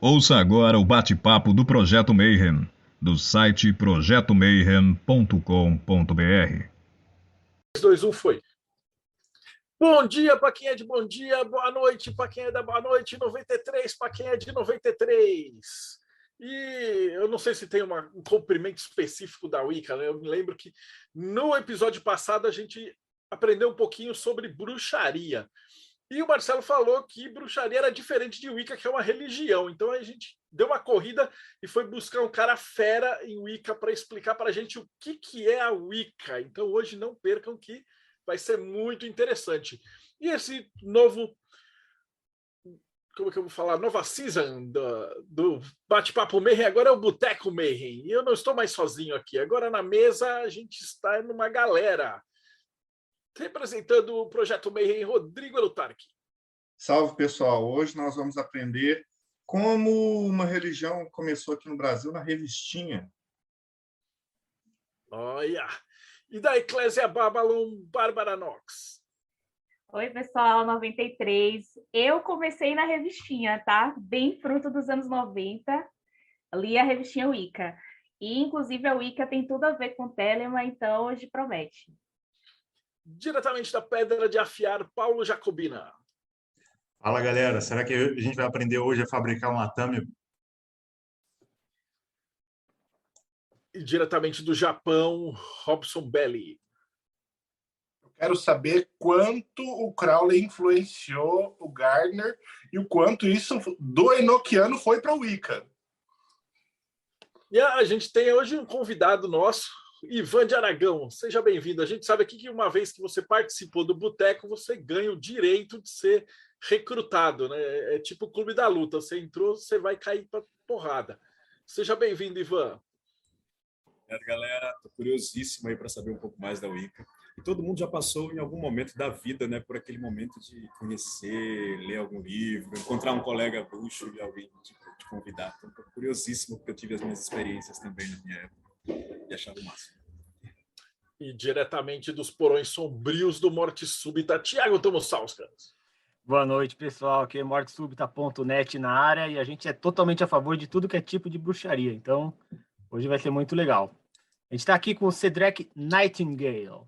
Ouça agora o bate-papo do Projeto Mayhem, do site projetomayhem.com.br. 3, 2, 1, foi. Bom dia para quem é de bom dia, boa noite para quem é da boa noite, 93 para quem é de 93. E eu não sei se tem um comprimento específico da Wicca, né? Eu me lembro que no episódio passado a gente aprendeu um pouquinho sobre bruxaria. E o Marcelo falou que bruxaria era diferente de Wicca, que é uma religião. Então a gente deu uma corrida e foi buscar um cara fera em Wicca para explicar para a gente o que é a Wicca. Então hoje não percam que vai ser muito interessante. E esse novo, como é que eu vou falar? Nova season do Bate-Papo Mayhem, agora é o Boteco Mayhem. E eu não estou mais sozinho aqui. Agora na mesa a gente está numa galera. Representando o Projeto Mayhem, Rodrigo Elutarque. Salve, pessoal! Hoje nós vamos aprender como uma religião começou aqui no Brasil na revistinha. Olha! E da Eclésia Babylon, Bárbara Knox. Oi, pessoal, 93. Eu comecei na revistinha, tá? Bem fruto dos anos 90. Li a revistinha Wicca. E, inclusive, a Wicca tem tudo a ver com o Telema, então hoje promete. Diretamente da Pedra de Afiar, Paulo Jacobina. Fala, galera. Será que a gente vai aprender hoje a fabricar um atame? E diretamente do Japão, Robson Belli. Quero saber quanto o Crowley influenciou o Gardner e o quanto isso do Enochiano foi para o Wicca. E a gente tem hoje um convidado nosso, Ivan de Aragão. Seja bem-vindo. A gente sabe aqui que uma vez que você participou do Boteco, você ganha o direito de ser recrutado, né? É tipo o Clube da Luta. Você entrou, você vai cair para porrada. Seja bem-vindo, Ivan. Galera, tô curiosíssimo aí para saber um pouco mais da Wicca. E todo mundo já passou em algum momento da vida, né, por aquele momento de conhecer, ler algum livro, encontrar um colega bruxo e alguém te convidar. Então, tô curiosíssimo porque eu tive as minhas experiências também na minha época e achava o máximo. E diretamente dos porões sombrios do Morte Súbita, Thiago Tomosauskas. Boa noite, pessoal. Aqui é mortesubita.net na área e a gente é totalmente a favor de tudo que é tipo de bruxaria. Então, hoje vai ser muito legal. A gente está aqui com o Cedric Nightingale.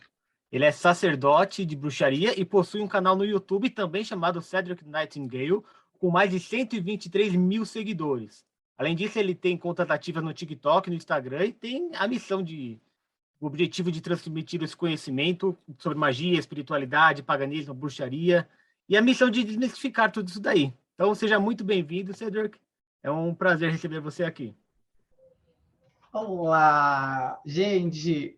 Ele é sacerdote de bruxaria e possui um canal no YouTube também chamado Cedric Nightingale, com mais de 123 mil seguidores. Além disso, ele tem contas ativas no TikTok, no Instagram e tem a missão o objetivo de transmitir esse conhecimento sobre magia, espiritualidade, paganismo, bruxaria e a missão de desmistificar tudo isso daí. Então, seja muito bem-vindo, Cedric. É um prazer receber você aqui. Olá, gente!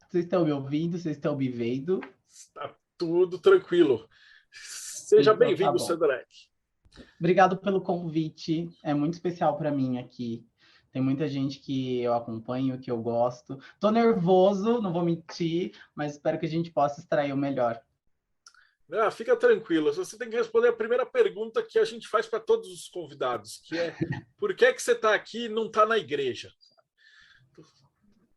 Vocês estão me ouvindo? Vocês estão me vendo? Está tudo tranquilo. Seja Então, bem-vindo, tá Cedric. Obrigado pelo convite. É muito especial para mim aqui. Tem muita gente que eu acompanho, que eu gosto. Tô nervoso, não vou mentir, mas espero que a gente possa extrair o melhor. Ah, fica tranquilo. Você tem que responder a primeira pergunta que a gente faz para todos os convidados, que é por que você está aqui e não está na igreja?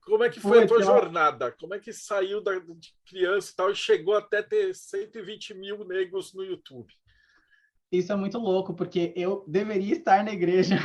Como é que foi a tua jornada? Como é que saiu de criança e tal e chegou até ter 120 mil negros no YouTube? Isso é muito louco, porque eu deveria estar na igreja.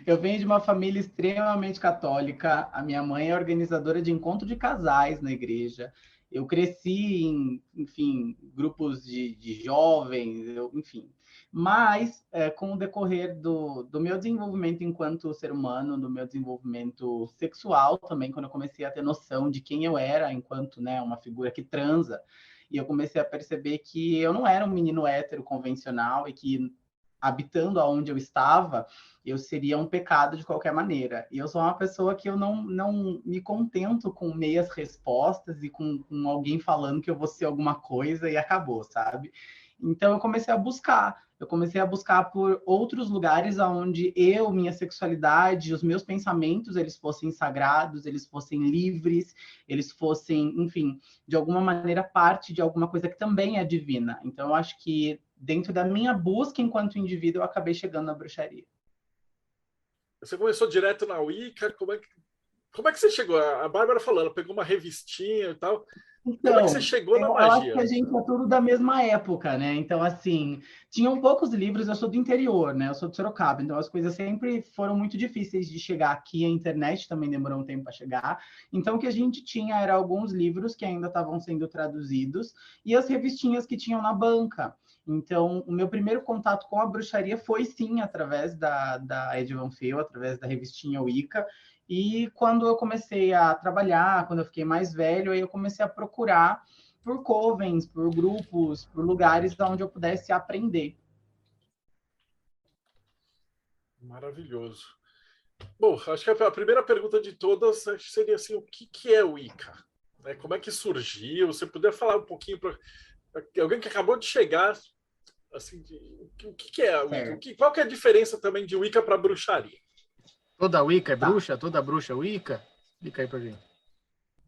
Eu venho de uma família extremamente católica. A minha mãe é organizadora de encontro de casais na igreja. Eu cresci em, enfim, grupos de jovens, enfim. Mas, com o decorrer do meu desenvolvimento enquanto ser humano, do meu desenvolvimento sexual também, quando eu comecei a ter noção de quem eu era enquanto, né, uma figura que transa, e eu comecei a perceber que eu não era um menino hétero convencional e que, habitando aonde eu estava, eu seria um pecado de qualquer maneira. E eu sou uma pessoa que eu não me contento com meias respostas e com alguém falando que eu vou ser alguma coisa e acabou, sabe? Então eu comecei a buscar por outros lugares onde minha sexualidade, os meus pensamentos, eles fossem sagrados, eles fossem livres, eles fossem, enfim, de alguma maneira parte de alguma coisa que também é divina. Então eu acho que dentro da minha busca enquanto indivíduo, eu acabei chegando na bruxaria. Você começou direto na Wicca? Como é que Como é que você chegou? A Bárbara falou, ela pegou uma revistinha e tal. Como é Então, que você chegou na eu acho magia? que a gente é tudo da mesma época, né? Então, assim, tinham poucos livros, eu sou do interior, né? Eu sou de Sorocaba, então as coisas sempre foram muito difíceis de chegar aqui, a internet também demorou um tempo para chegar. Então, o que a gente tinha era alguns livros que ainda estavam sendo traduzidos e as revistinhas que tinham na banca. Então, o meu primeiro contato com a bruxaria foi, sim, através da Ed Van Veel, através da revistinha Wicca. E quando eu comecei a trabalhar, quando eu fiquei mais velho, aí eu comecei a procurar por covens, por grupos, por lugares onde eu pudesse aprender. Maravilhoso. Bom, acho que a primeira pergunta de todas seria assim, o que é o Wicca? Né? Como é que surgiu? Você puder falar um pouquinho para alguém que acabou de chegar, assim, o que é a Wicca? Qual que é a diferença também de Wicca para bruxaria? Toda Wicca é bruxa? Toda bruxa é Wicca? Explica aí pra gente.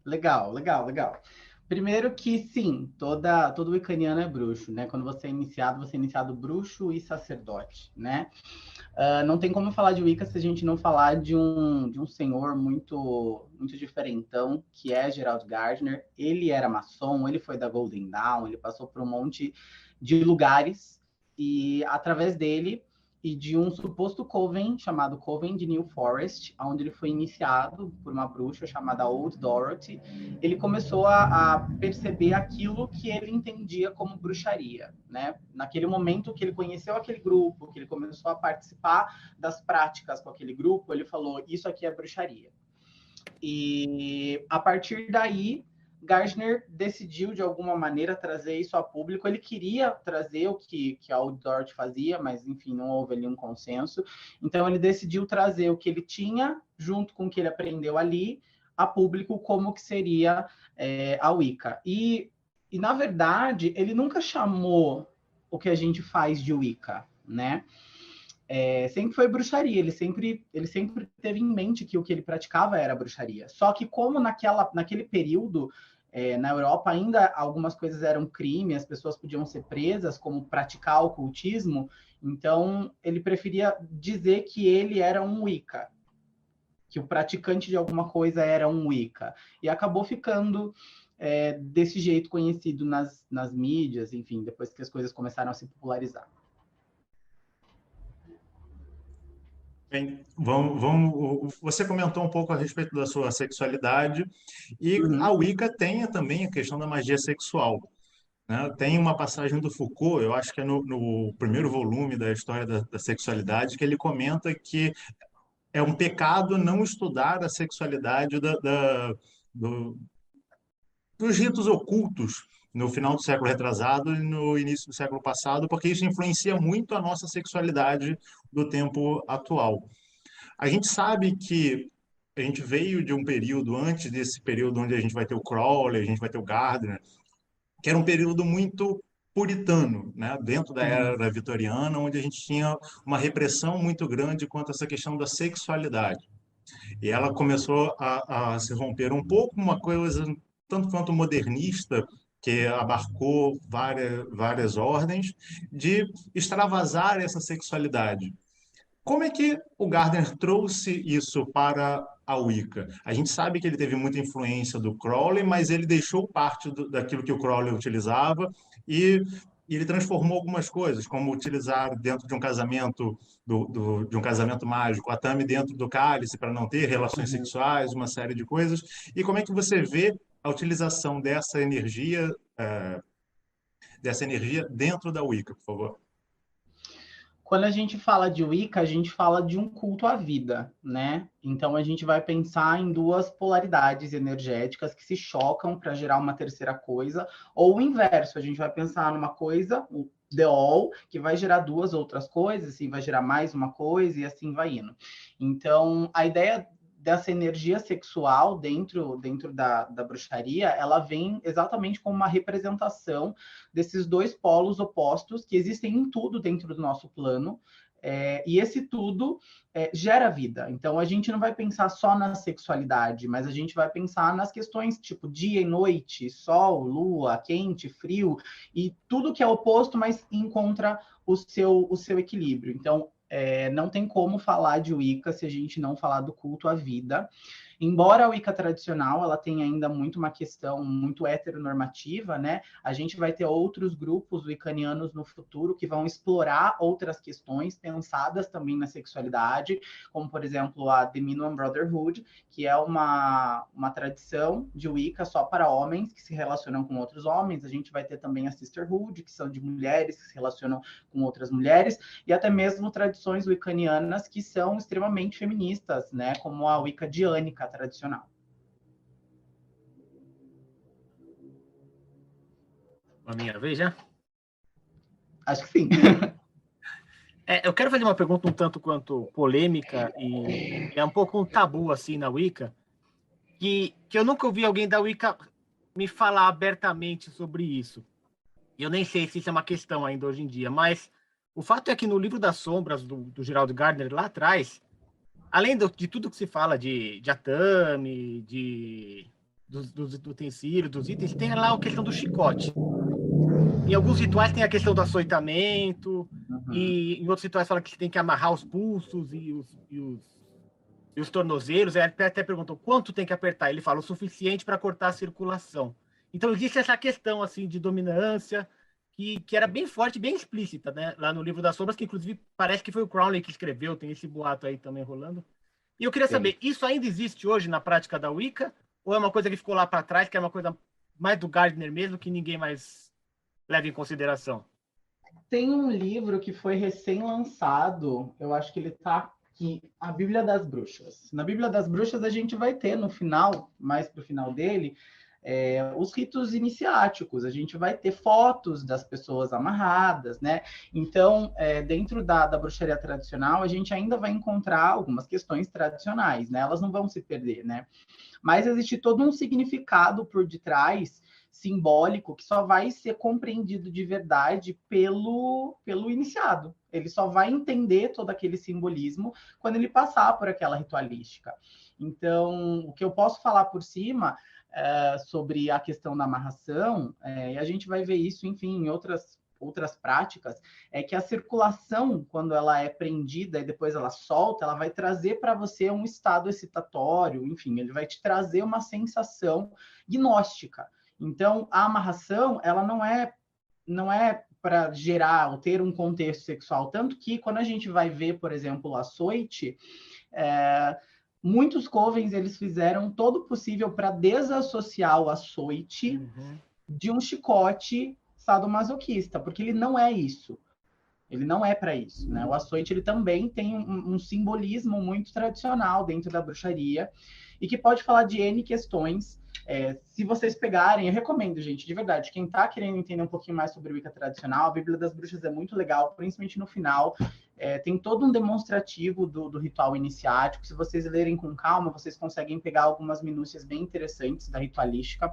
Legal, legal, legal. Primeiro que sim, todo wiccaniano é bruxo, né? Quando você é iniciado bruxo e sacerdote, né? Não tem como falar de Wicca se a gente não falar de um senhor muito, muito diferentão, que é Gerald Gardner. Ele era maçom, ele foi da Golden Dawn, ele passou por um monte de lugares e através dele e de um suposto coven chamado Coven de New Forest, onde ele foi iniciado por uma bruxa chamada Old Dorothy. Ele começou a perceber aquilo que ele entendia como bruxaria, né? Naquele momento que ele conheceu aquele grupo, que ele começou a participar das práticas com aquele grupo, ele falou, isso aqui é bruxaria. E a partir daí, Gardner decidiu, de alguma maneira, trazer isso a público. Ele queria trazer o que a Old Dorothy fazia, mas, enfim, não houve ali um consenso. Então, ele decidiu trazer o que ele tinha, junto com o que ele aprendeu ali, a público, como que seria a Wicca. E, na verdade, ele nunca chamou o que a gente faz de Wicca, né? Sempre foi bruxaria, ele sempre teve em mente que o que ele praticava era bruxaria. Só que como naquele período, na Europa ainda algumas coisas eram crime, as pessoas podiam ser presas, como praticar ocultismo, então ele preferia dizer que ele era um Wicca, que o praticante de alguma coisa era um Wicca. E acabou ficando desse jeito conhecido nas mídias, enfim, depois que as coisas começaram a se popularizar. Bem, você comentou um pouco a respeito da sua sexualidade e a Wicca tem também a questão da magia sexual, né? Tem uma passagem do Foucault, eu acho que é no primeiro volume da História da Sexualidade, que ele comenta que é um pecado não estudar a sexualidade dos ritos ocultos no final do século retrasado e no início do século passado, porque isso influencia muito a nossa sexualidade do tempo atual. A gente sabe que a gente veio de um período, antes desse período onde a gente vai ter o Crowley, a gente vai ter o Gardner, que era um período muito puritano, né? Dentro da era vitoriana, onde a gente tinha uma repressão muito grande quanto a essa questão da sexualidade. E ela começou a se romper um pouco, uma coisa tanto quanto modernista, que abarcou várias ordens, de extravasar essa sexualidade. Como é que o Gardner trouxe isso para a Wicca? A gente sabe que ele teve muita influência do Crowley, mas ele deixou parte daquilo que o Crowley utilizava e ele transformou algumas coisas, como utilizar dentro de um casamento de um casamento mágico, a tame dentro do cálice para não ter relações sexuais, uma série de coisas. E como é que você vê a utilização dessa energia dentro da Wicca, por favor? Quando a gente fala de Wicca, a gente fala de um culto à vida, né? Então a gente vai pensar em duas polaridades energéticas que se chocam para gerar uma terceira coisa, ou o inverso, a gente vai pensar numa coisa, o The All, que vai gerar duas outras coisas, assim, vai gerar mais uma coisa e assim vai indo. Então, a ideia dessa energia sexual dentro da bruxaria, ela vem exatamente como uma representação desses dois polos opostos que existem em tudo dentro do nosso plano, e esse tudo gera vida. Então, a gente não vai pensar só na sexualidade, mas a gente vai pensar nas questões tipo dia e noite, sol, lua, quente, frio, e tudo que é oposto, mas encontra o seu equilíbrio. Então, não tem como falar de Wicca se a gente não falar do culto à vida. Embora a Wicca tradicional ela tenha ainda muito uma questão muito heteronormativa, né? A gente vai ter outros grupos wiccanianos no futuro que vão explorar outras questões pensadas também na sexualidade, como, por exemplo, a The Minuan Brotherhood, que é uma tradição de Wicca só para homens que se relacionam com outros homens. A gente vai ter também a Sisterhood, que são de mulheres que se relacionam com outras mulheres, e até mesmo tradições wiccanianas que são extremamente feministas, né? Como a Wicca diânica tradicional. A minha vez já? Acho que sim. Eu quero fazer uma pergunta um tanto quanto polêmica e é um pouco um tabu assim na Wicca, que eu nunca ouvi alguém da Wicca me falar abertamente sobre isso. E eu nem sei se isso é uma questão ainda hoje em dia, mas o fato é que no livro das sombras do Gerald Gardner, lá atrás, além de tudo que se fala de atame, dos utensílios, dos itens, tem lá a questão do chicote. Em alguns rituais tem a questão do açoitamento, e em outros rituais fala que você tem que amarrar os pulsos e os tornozelos. Ele até perguntou quanto tem que apertar. Ele fala o suficiente para cortar a circulação. Então existe essa questão assim de dominância que era bem forte, bem explícita, né? Lá no livro das sombras, que inclusive parece que foi o Crowley que escreveu, tem esse boato aí também rolando. E eu queria saber, isso ainda existe hoje na prática da Wicca? Ou é uma coisa que ficou lá para trás, que é uma coisa mais do Gardner mesmo, que ninguém mais leva em consideração? Tem um livro que foi recém-lançado, eu acho que ele está aqui, a Bíblia das Bruxas. Na Bíblia das Bruxas a gente vai ter no final, mais para o final dele, os ritos iniciáticos. A gente vai ter fotos das pessoas amarradas, né? Então, dentro da bruxaria tradicional, a gente ainda vai encontrar algumas questões tradicionais, né? Elas não vão se perder, né? Mas existe todo um significado por detrás, simbólico, que só vai ser compreendido de verdade pelo iniciado. Ele só vai entender todo aquele simbolismo quando ele passar por aquela ritualística. Então, o que eu posso falar por cima sobre a questão da amarração, e a gente vai ver isso, enfim, em outras práticas, é que a circulação, quando ela é prendida e depois ela solta, ela vai trazer para você um estado excitatório, enfim, ele vai te trazer uma sensação gnóstica. Então, a amarração, ela não é para gerar ou ter um contexto sexual, tanto que quando a gente vai ver, por exemplo, o açoite, muitos covens, eles fizeram todo o possível para desassociar o açoite de um chicote sadomasoquista, porque ele não é isso. Ele não é para isso, né? O açoite, ele também tem um simbolismo muito tradicional dentro da bruxaria e que pode falar de N questões. Se vocês pegarem, eu recomendo, gente, de verdade, quem está querendo entender um pouquinho mais sobre Wicca tradicional, a Bíblia das Bruxas é muito legal, principalmente no final. Tem todo um demonstrativo do ritual iniciático. Se vocês lerem com calma, vocês conseguem pegar algumas minúcias bem interessantes da ritualística.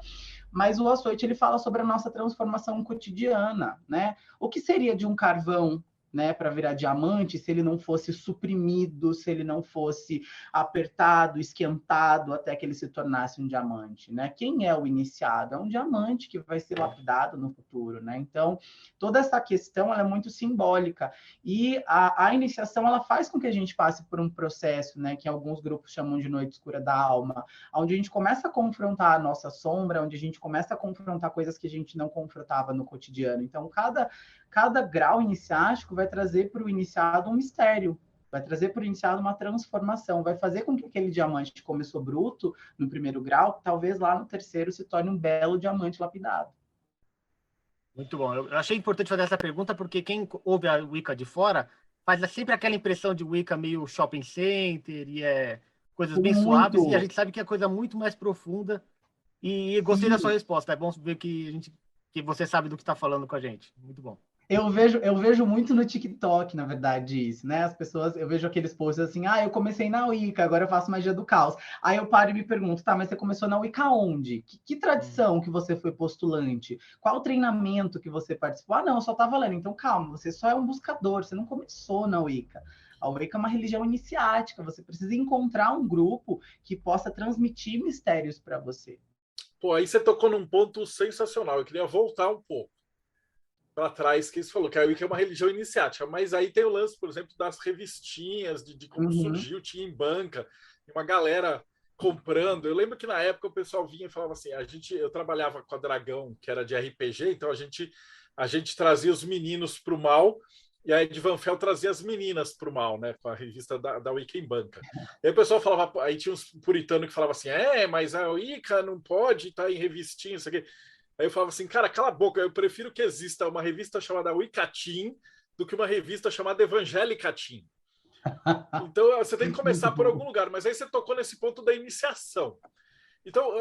Mas o açoite, ele fala sobre a nossa transformação cotidiana, né? O que seria de um carvão, né, para virar diamante, se ele não fosse suprimido, se ele não fosse apertado, esquentado, até que ele se tornasse um diamante, né? Quem é o iniciado? É um diamante que vai ser lapidado no futuro, né? Então, toda essa questão, ela é muito simbólica. E a iniciação, ela faz com que a gente passe por um processo, né, que alguns grupos chamam de noite escura da alma, onde a gente começa a confrontar a nossa sombra, onde a gente começa a confrontar coisas que a gente não confrontava no cotidiano. Então, cada grau iniciático vai trazer para o iniciado um mistério, vai trazer para o iniciado uma transformação, vai fazer com que aquele diamante que começou bruto no primeiro grau, talvez lá no terceiro se torne um belo diamante lapidado. Muito bom. Eu achei importante fazer essa pergunta porque quem ouve a Wicca de fora faz sempre aquela impressão de Wicca meio shopping center e coisas bem suaves, e a gente sabe que é coisa muito mais profunda. E gostei da sua resposta. É bom ver que você sabe do que está falando com a gente. Muito bom. Eu vejo muito no TikTok, na verdade, isso, né? As pessoas, eu vejo aqueles posts assim, eu comecei na Wicca, agora eu faço magia do caos. Aí eu paro e me pergunto, tá, mas você começou na Wicca onde? Que tradição que você foi postulante? Qual treinamento que você participou? Não, eu só tava lendo. Então, calma, você só é um buscador, você não começou na Wicca. A Wicca é uma religião iniciática, você precisa encontrar um grupo que possa transmitir mistérios para você. Pô, aí você tocou num ponto sensacional. Eu queria voltar um pouco para trás, que você falou que a Wicca é uma religião iniciática, mas aí tem o lance, por exemplo, das revistinhas, de como surgiu, tinha em banca, uma galera comprando. Eu lembro que na época o pessoal vinha e falava assim, eu trabalhava com a Dragão, que era de RPG, então a gente trazia os meninos para o mal, e a Ed Van Fel trazia as meninas para o mal, né? Com a revista da Wicca em Banca. E aí o pessoal falava, aí tinha uns puritanos que falavam assim, mas a Wicca não pode estar em revistinha, isso aqui. Aí eu falava assim, cara, cala a boca, eu prefiro que exista uma revista chamada Wicca Teen do que uma revista chamada Evangélica Teen. Então você tem que começar por algum lugar, mas aí você tocou nesse ponto da iniciação. Então,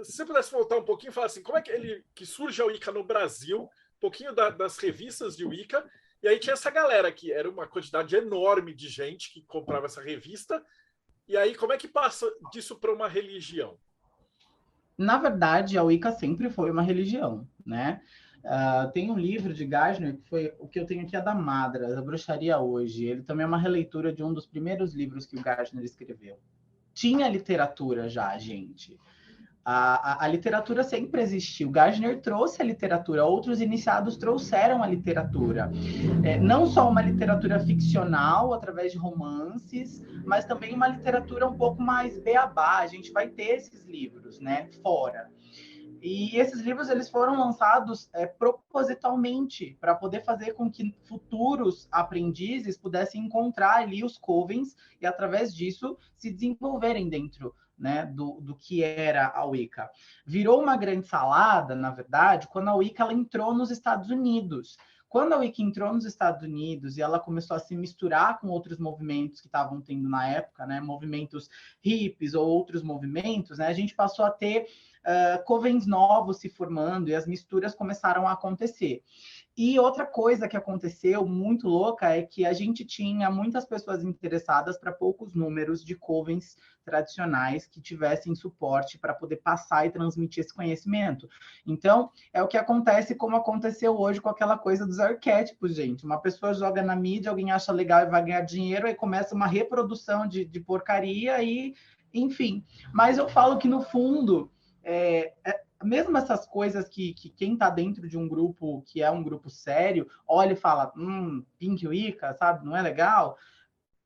se você pudesse voltar um pouquinho e falar assim, como é que surge a Wicca no Brasil, um pouquinho das revistas de Wicca, e aí tinha essa galera que era uma quantidade enorme de gente que comprava essa revista, e aí como é que passa disso para uma religião? Na verdade, a Wicca sempre foi uma religião, né? Tem um livro de Gardner, que foi o que eu tenho aqui, da Madra, da Bruxaria Hoje. Ele também é uma releitura de um dos primeiros livros que o Gardner escreveu. Tinha literatura já, gente. A literatura sempre existiu. Gardner trouxe a literatura, outros iniciados trouxeram a literatura. Não só uma literatura ficcional, através de romances, mas também uma literatura um pouco mais beabá. A gente vai ter esses livros, né, fora. E esses livros eles foram lançados propositalmente para poder fazer com que futuros aprendizes pudessem encontrar ali os covens e, através disso, se desenvolverem dentro, né, do que era a Wicca. Virou uma grande salada, na verdade, quando a Wicca ela entrou nos Estados Unidos. Quando a Wicca entrou nos Estados Unidos e ela começou a se misturar com outros movimentos que estavam tendo na época, né, movimentos hippies ou outros movimentos, né, a gente passou a ter covens novos se formando e as misturas começaram a acontecer. E outra coisa que aconteceu muito louca é que a gente tinha muitas pessoas interessadas para poucos números de covens tradicionais que tivessem suporte para poder passar e transmitir esse conhecimento. Então, é o que acontece como aconteceu hoje com aquela coisa dos arquétipos, gente. Uma pessoa joga na mídia, alguém acha legal e vai ganhar dinheiro, aí começa uma reprodução de porcaria e, enfim. Mas eu falo que, no fundo, mesmo essas coisas que quem está dentro de um grupo que é um grupo sério, olha e fala, Pink Wicca, sabe, não é legal?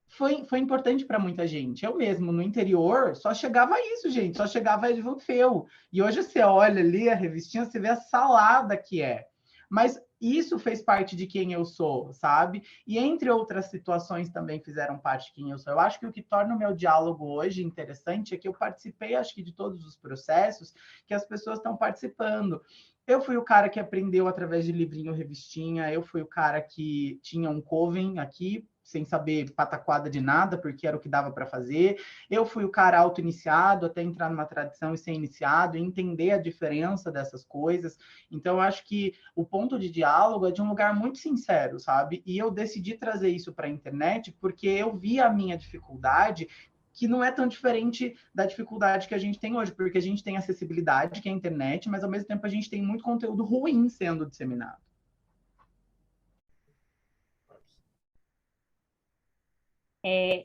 Foi importante para muita gente. Eu mesmo, no interior, só chegava isso, gente, só chegava Ed Van Fel. E hoje você olha ali a revistinha, você vê a salada que é. Mas isso fez parte de quem eu sou, sabe? E entre outras situações também fizeram parte de quem eu sou. Eu acho que o que torna o meu diálogo hoje interessante é que eu participei, acho que, de todos os processos que as pessoas estão participando. Eu fui o cara que aprendeu através de livrinho, revistinha. Eu fui o cara que tinha um coven aqui, sem saber pataquada de nada, porque era o que dava para fazer. Eu fui o cara auto-iniciado, até entrar numa tradição e ser iniciado, e entender a diferença dessas coisas. Então, eu acho que o ponto de diálogo é de um lugar muito sincero, sabe? E eu decidi trazer isso para a internet porque eu vi a minha dificuldade, que não é tão diferente da dificuldade que a gente tem hoje, porque a gente tem acessibilidade, que é a internet, mas, ao mesmo tempo, a gente tem muito conteúdo ruim sendo disseminado.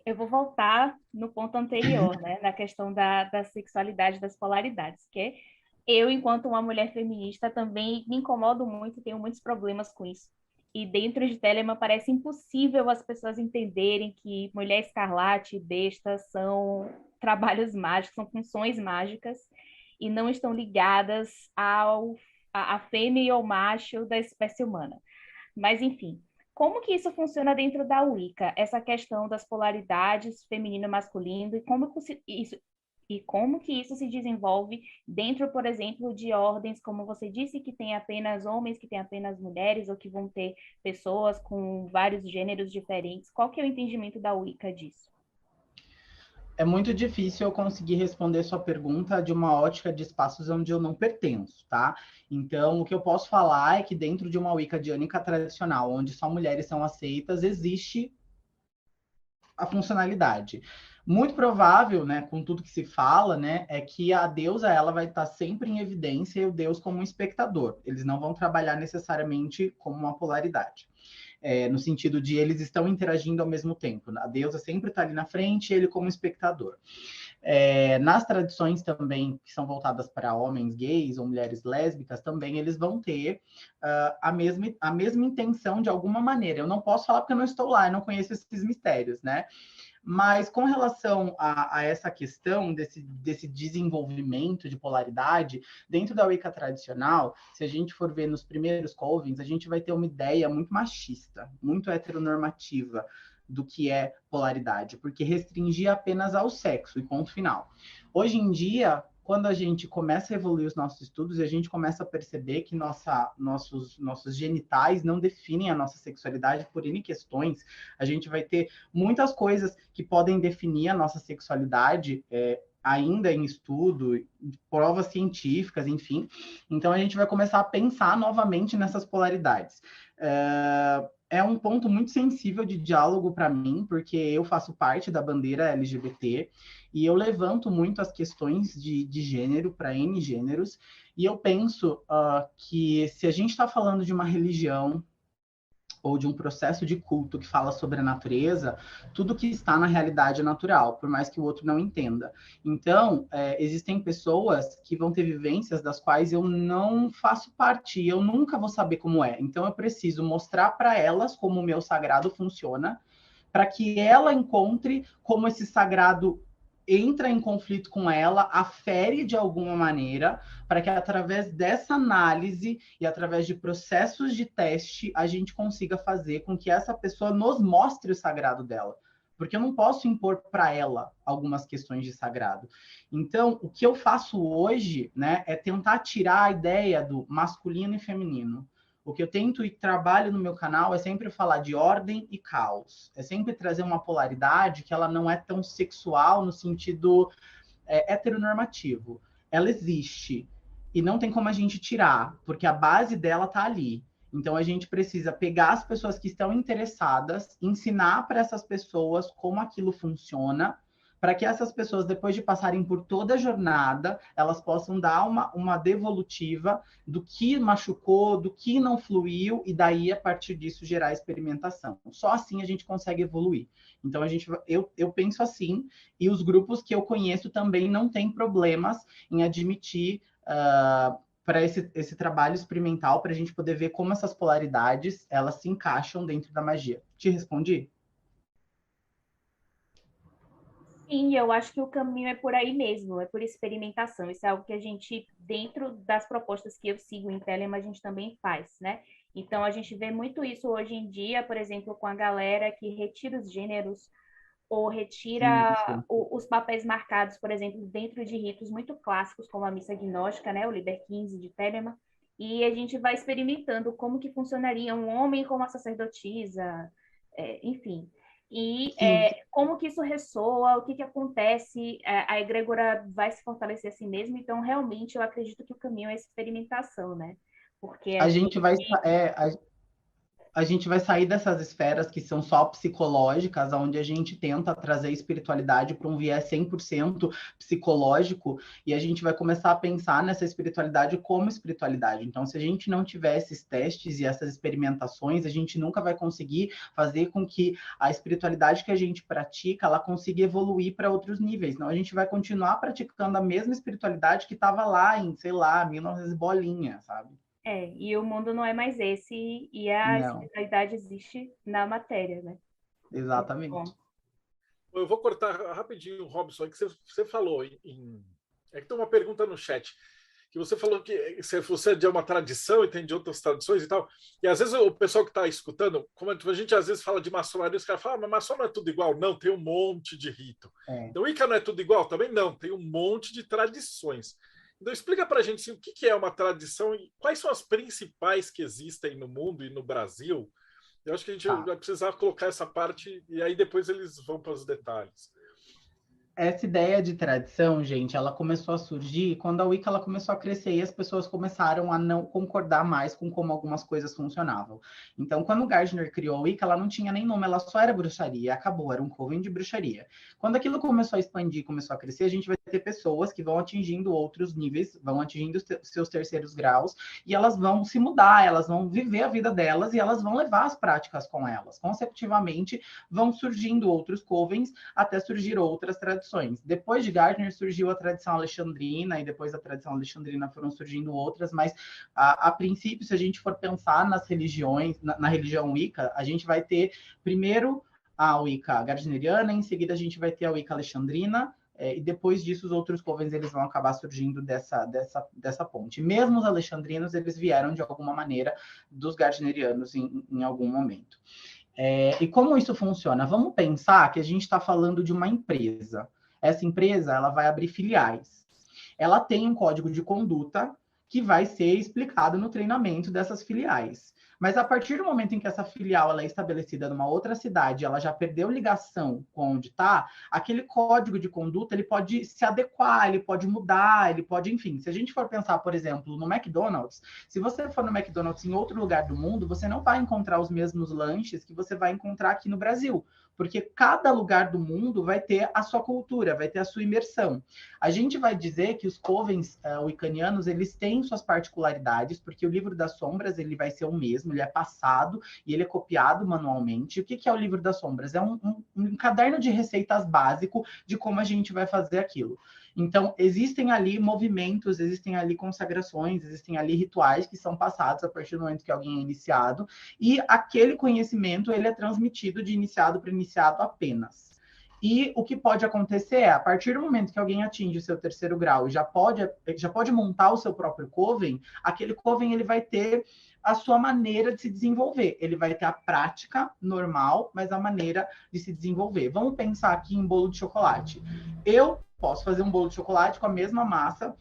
Eu vou voltar no ponto anterior, né, na questão da sexualidade, das polaridades, que eu, enquanto uma mulher feminista, também me incomodo muito, tenho muitos problemas com isso. E dentro de Telemann parece impossível as pessoas entenderem que Mulher Escarlate e Besta são trabalhos mágicos, são funções mágicas e não estão ligadas à fêmea e ao macho da espécie humana. Mas, enfim, como que isso funciona dentro da Wicca? Essa questão das polaridades feminino e masculino, e como que isso se desenvolve dentro, por exemplo, de ordens, como você disse, que tem apenas homens, que tem apenas mulheres, ou que vão ter pessoas com vários gêneros diferentes. Qual que é o entendimento da Wicca disso? É muito difícil eu conseguir responder sua pergunta de uma ótica de espaços onde eu não pertenço, tá? Então, o que eu posso falar é que dentro de uma Wicca diânica tradicional, onde só mulheres são aceitas, existe a funcionalidade. Muito provável, né, com tudo que se fala, né, é que a deusa ela vai estar sempre em evidência e o deus como um espectador. Eles não vão trabalhar necessariamente como uma polaridade. No sentido de eles estão interagindo ao mesmo tempo. A deusa sempre está ali na frente e ele como espectador. Nas tradições também que são voltadas para homens gays ou mulheres lésbicas, também eles vão ter a mesma intenção de alguma maneira. Eu não posso falar porque eu não estou lá, eu não conheço esses mistérios, né? Mas com relação a essa questão desse desenvolvimento de polaridade, dentro da Wicca tradicional, se a gente for ver nos primeiros covens, a gente vai ter uma ideia muito machista, muito heteronormativa do que é polaridade, porque restringia apenas ao sexo e ponto final. Hoje em dia, quando a gente começa a evoluir os nossos estudos, a gente começa a perceber que nossos genitais não definem a nossa sexualidade por N questões. A gente vai ter muitas coisas que podem definir a nossa sexualidade, ainda em estudo, provas científicas, enfim. Então, a gente vai começar a pensar novamente nessas polaridades. É um ponto muito sensível de diálogo para mim, porque eu faço parte da bandeira LGBT e eu levanto muito as questões de gênero para N gêneros, e eu penso que se a gente está falando de uma religião ou de um processo de culto que fala sobre a natureza, tudo que está na realidade é natural, por mais que o outro não entenda. Então, existem pessoas que vão ter vivências das quais eu não faço parte, eu nunca vou saber como é. Então, eu preciso mostrar para elas como o meu sagrado funciona, para que ela encontre como esse sagrado entra em conflito com ela, afere de alguma maneira, para que através dessa análise e através de processos de teste, a gente consiga fazer com que essa pessoa nos mostre o sagrado dela. Porque eu não posso impor para ela algumas questões de sagrado. Então, o que eu faço hoje, né, é tentar tirar a ideia do masculino e feminino. O que eu tento e trabalho no meu canal é sempre falar de ordem e caos. É sempre trazer uma polaridade que ela não é tão sexual no sentido heteronormativo. Ela existe e não tem como a gente tirar, porque a base dela está ali. Então, a gente precisa pegar as pessoas que estão interessadas, ensinar para essas pessoas como aquilo funciona, para que essas pessoas, depois de passarem por toda a jornada, elas possam dar uma devolutiva do que machucou, do que não fluiu, e daí, a partir disso, gerar experimentação. Só assim a gente consegue evoluir. Então, eu penso assim, e os grupos que eu conheço também não têm problemas em admitir para esse trabalho experimental, para a gente poder ver como essas polaridades elas se encaixam dentro da magia. Te respondi? Sim, eu acho que o caminho é por aí mesmo, é por experimentação. Isso é algo que a gente, dentro das propostas que eu sigo em Telema, a gente também faz, né? Então, a gente vê muito isso hoje em dia, por exemplo, com a galera que retira os gêneros ou retira os papéis marcados, por exemplo, dentro de ritos muito clássicos, como a missa gnóstica, né? O Liber 15 de Telema, e a gente vai experimentando como que funcionaria um homem como a sacerdotisa, enfim... E como que isso ressoa, o que acontece, a egrégora vai se fortalecer assim mesmo. Então, realmente, eu acredito que o caminho é a experimentação, né? Porque a gente vai sair dessas esferas que são só psicológicas, onde a gente tenta trazer espiritualidade para um viés 100% psicológico, e a gente vai começar a pensar nessa espiritualidade como espiritualidade. Então, se a gente não tiver esses testes e essas experimentações, a gente nunca vai conseguir fazer com que a espiritualidade que a gente pratica, ela consiga evoluir para outros níveis. Então, a gente vai continuar praticando a mesma espiritualidade que estava lá em, sei lá, 1900 bolinha, sabe? E o mundo não é mais esse, e a espiritualidade existe na matéria, né? Exatamente. Eu vou cortar rapidinho, Robson, que você falou É que tem uma pergunta no chat, que você falou que você é de uma tradição e tem de outras tradições e tal, e às vezes o pessoal que está escutando, como a gente às vezes fala de maçonaria, os caras falam, mas maçom não é tudo igual? Não, tem um monte de rito. Então, Wicca não é tudo igual? Também não, tem um monte de tradições. Então, explica para a gente assim, o que é uma tradição e quais são as principais que existem no mundo e no Brasil. Eu acho que a gente vai precisar colocar essa parte e aí depois eles vão para os detalhes. Essa ideia de tradição, gente, ela começou a surgir quando a Wicca ela começou a crescer e as pessoas começaram a não concordar mais com como algumas coisas funcionavam. Então, quando o Gardner criou a Wicca, ela não tinha nem nome, ela só era bruxaria, acabou, era um coven de bruxaria. Quando aquilo começou a expandir, começou a crescer, a gente vai ter pessoas que vão atingindo outros níveis, vão atingindo seus terceiros graus, e elas vão se mudar, elas vão viver a vida delas e elas vão levar as práticas com elas. Consecutivamente, vão surgindo outros covens até surgir outras tradições. tradições. Depois de Gardner surgiu a tradição alexandrina, e depois da tradição alexandrina foram surgindo outras, mas a princípio, se a gente for pensar nas religiões, na religião Wicca, a gente vai ter primeiro a Wicca gardneriana, em seguida a gente vai ter a Wicca alexandrina, e depois disso os outros covens eles vão acabar surgindo dessa ponte. Mesmo os alexandrinos, eles vieram de alguma maneira dos gardnerianos em algum momento. E como isso funciona? Vamos pensar que a gente está falando de uma empresa. Essa empresa ela vai abrir filiais. Ela tem um código de conduta que vai ser explicado no treinamento dessas filiais. Mas a partir do momento em que essa filial ela é estabelecida numa outra cidade, ela já perdeu ligação com onde está, aquele código de conduta ele pode se adequar, ele pode mudar, ele pode, enfim. Se a gente for pensar, por exemplo, no McDonald's, se você for no McDonald's em outro lugar do mundo, você não vai encontrar os mesmos lanches que você vai encontrar aqui no Brasil, porque cada lugar do mundo vai ter a sua cultura, vai ter a sua imersão. A gente vai dizer que os covens wiccanianos, eles têm suas particularidades, porque o Livro das Sombras, ele vai ser o mesmo, ele é passado e ele é copiado manualmente. O que é o Livro das Sombras? É um caderno de receitas básico de como a gente vai fazer aquilo. Então, existem ali movimentos, existem ali consagrações, existem ali rituais que são passados a partir do momento que alguém é iniciado, e aquele conhecimento ele é transmitido de iniciado para iniciado apenas. E o que pode acontecer é, a partir do momento que alguém atinge o seu 3º grau e já pode montar o seu próprio coven, aquele coven ele vai ter a sua maneira de se desenvolver. Ele vai ter a prática normal, mas a maneira de se desenvolver. Vamos pensar aqui em bolo de chocolate. Eu posso fazer um bolo de chocolate com a mesma massa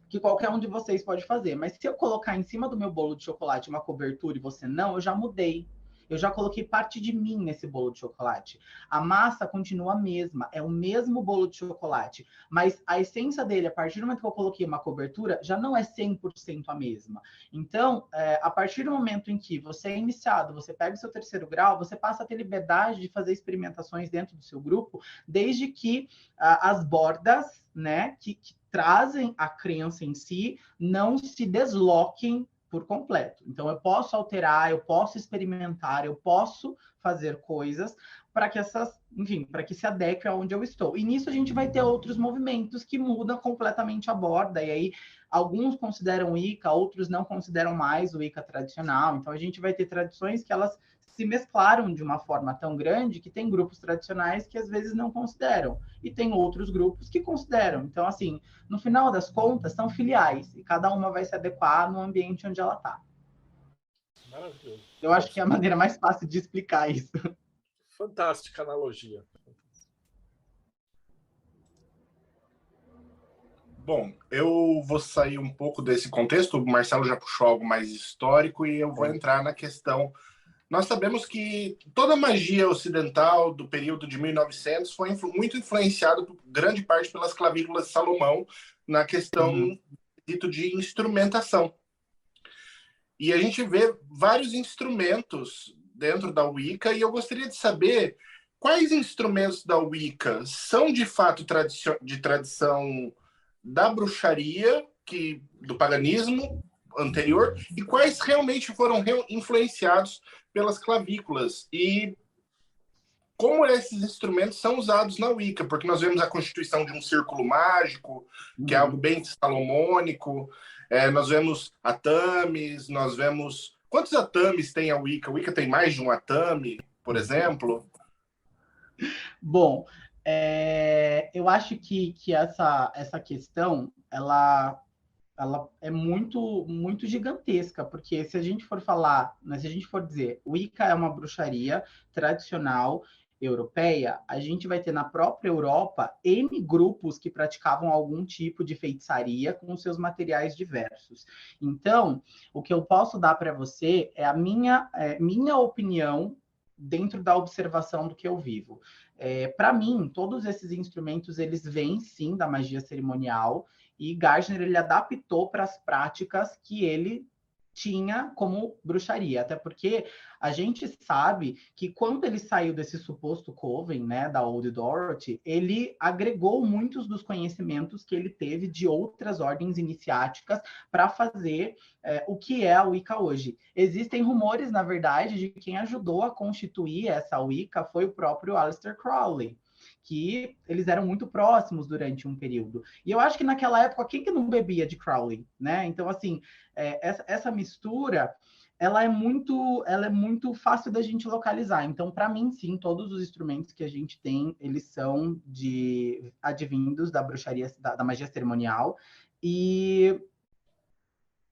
que qualquer um de vocês pode fazer. Mas se eu colocar em cima do meu bolo de chocolate uma cobertura e você não, eu já mudei. Eu já coloquei parte de mim nesse bolo de chocolate. A massa continua a mesma, é o mesmo bolo de chocolate, mas a essência dele, a partir do momento que eu coloquei uma cobertura, já não é 100% a mesma. Então, a partir do momento em que você é iniciado, você pega o seu 3º grau, você passa a ter liberdade de fazer experimentações dentro do seu grupo, desde que as bordas, né, que trazem a crença em si, não se desloquem por completo. Então, eu posso alterar, eu posso experimentar, eu posso fazer coisas para que para que se adeque aonde eu estou. E nisso a gente vai ter outros movimentos que mudam completamente a borda, e aí alguns consideram Wicca, outros não consideram mais o Wicca tradicional. Então, a gente vai ter tradições que elas se mesclaram de uma forma tão grande que tem grupos tradicionais que às vezes não consideram, e tem outros grupos que consideram. Então, assim, no final das contas, são filiais, e cada uma vai se adequar no ambiente onde ela está. Maravilhoso. Eu acho que é a maneira mais fácil de explicar isso. Fantástica analogia. Bom, eu vou sair um pouco desse contexto, o Marcelo já puxou algo mais histórico e eu vou entrar na questão. Nós sabemos que toda a magia ocidental do período de 1900 foi muito influenciada, por grande parte, pelas clavículas de Salomão na questão de instrumentação. E a gente vê vários instrumentos dentro da Wicca, e eu gostaria de saber quais instrumentos da Wicca são, de fato, de tradição da bruxaria, do paganismo anterior, e quais realmente foram influenciados pelas clavículas, e como esses instrumentos são usados na Wicca, porque nós vemos a constituição de um círculo mágico, que é algo bem salomônico, nós vemos atames, nós vemos... Quantos atames tem a Wicca? A Wicca tem mais de um atame, por exemplo? Bom, eu acho que essa questão, ela é muito, muito gigantesca, porque se a gente for falar, né, se a gente for dizer Wicca é uma bruxaria tradicional europeia, a gente vai ter na própria Europa N grupos que praticavam algum tipo de feitiçaria com seus materiais diversos. Então, o que eu posso dar para você é a minha opinião dentro da observação do que eu vivo. Para mim, todos esses instrumentos, eles vêm, sim, da magia cerimonial, e Gardner, ele adaptou para as práticas que ele tinha como bruxaria, até porque a gente sabe que quando ele saiu desse suposto coven, né, da Old Dorothy, ele agregou muitos dos conhecimentos que ele teve de outras ordens iniciáticas para fazer o que é a Wicca hoje. Existem rumores, na verdade, de que quem ajudou a constituir essa Wicca foi o próprio Aleister Crowley. que eles eram muito próximos durante um período. E eu acho que naquela época, quem que não bebia de Crowley, né? Então, assim, essa mistura, ela é muito fácil da gente localizar. Então, para mim, sim, todos os instrumentos que a gente tem, eles são advindos da bruxaria, da magia cerimonial, e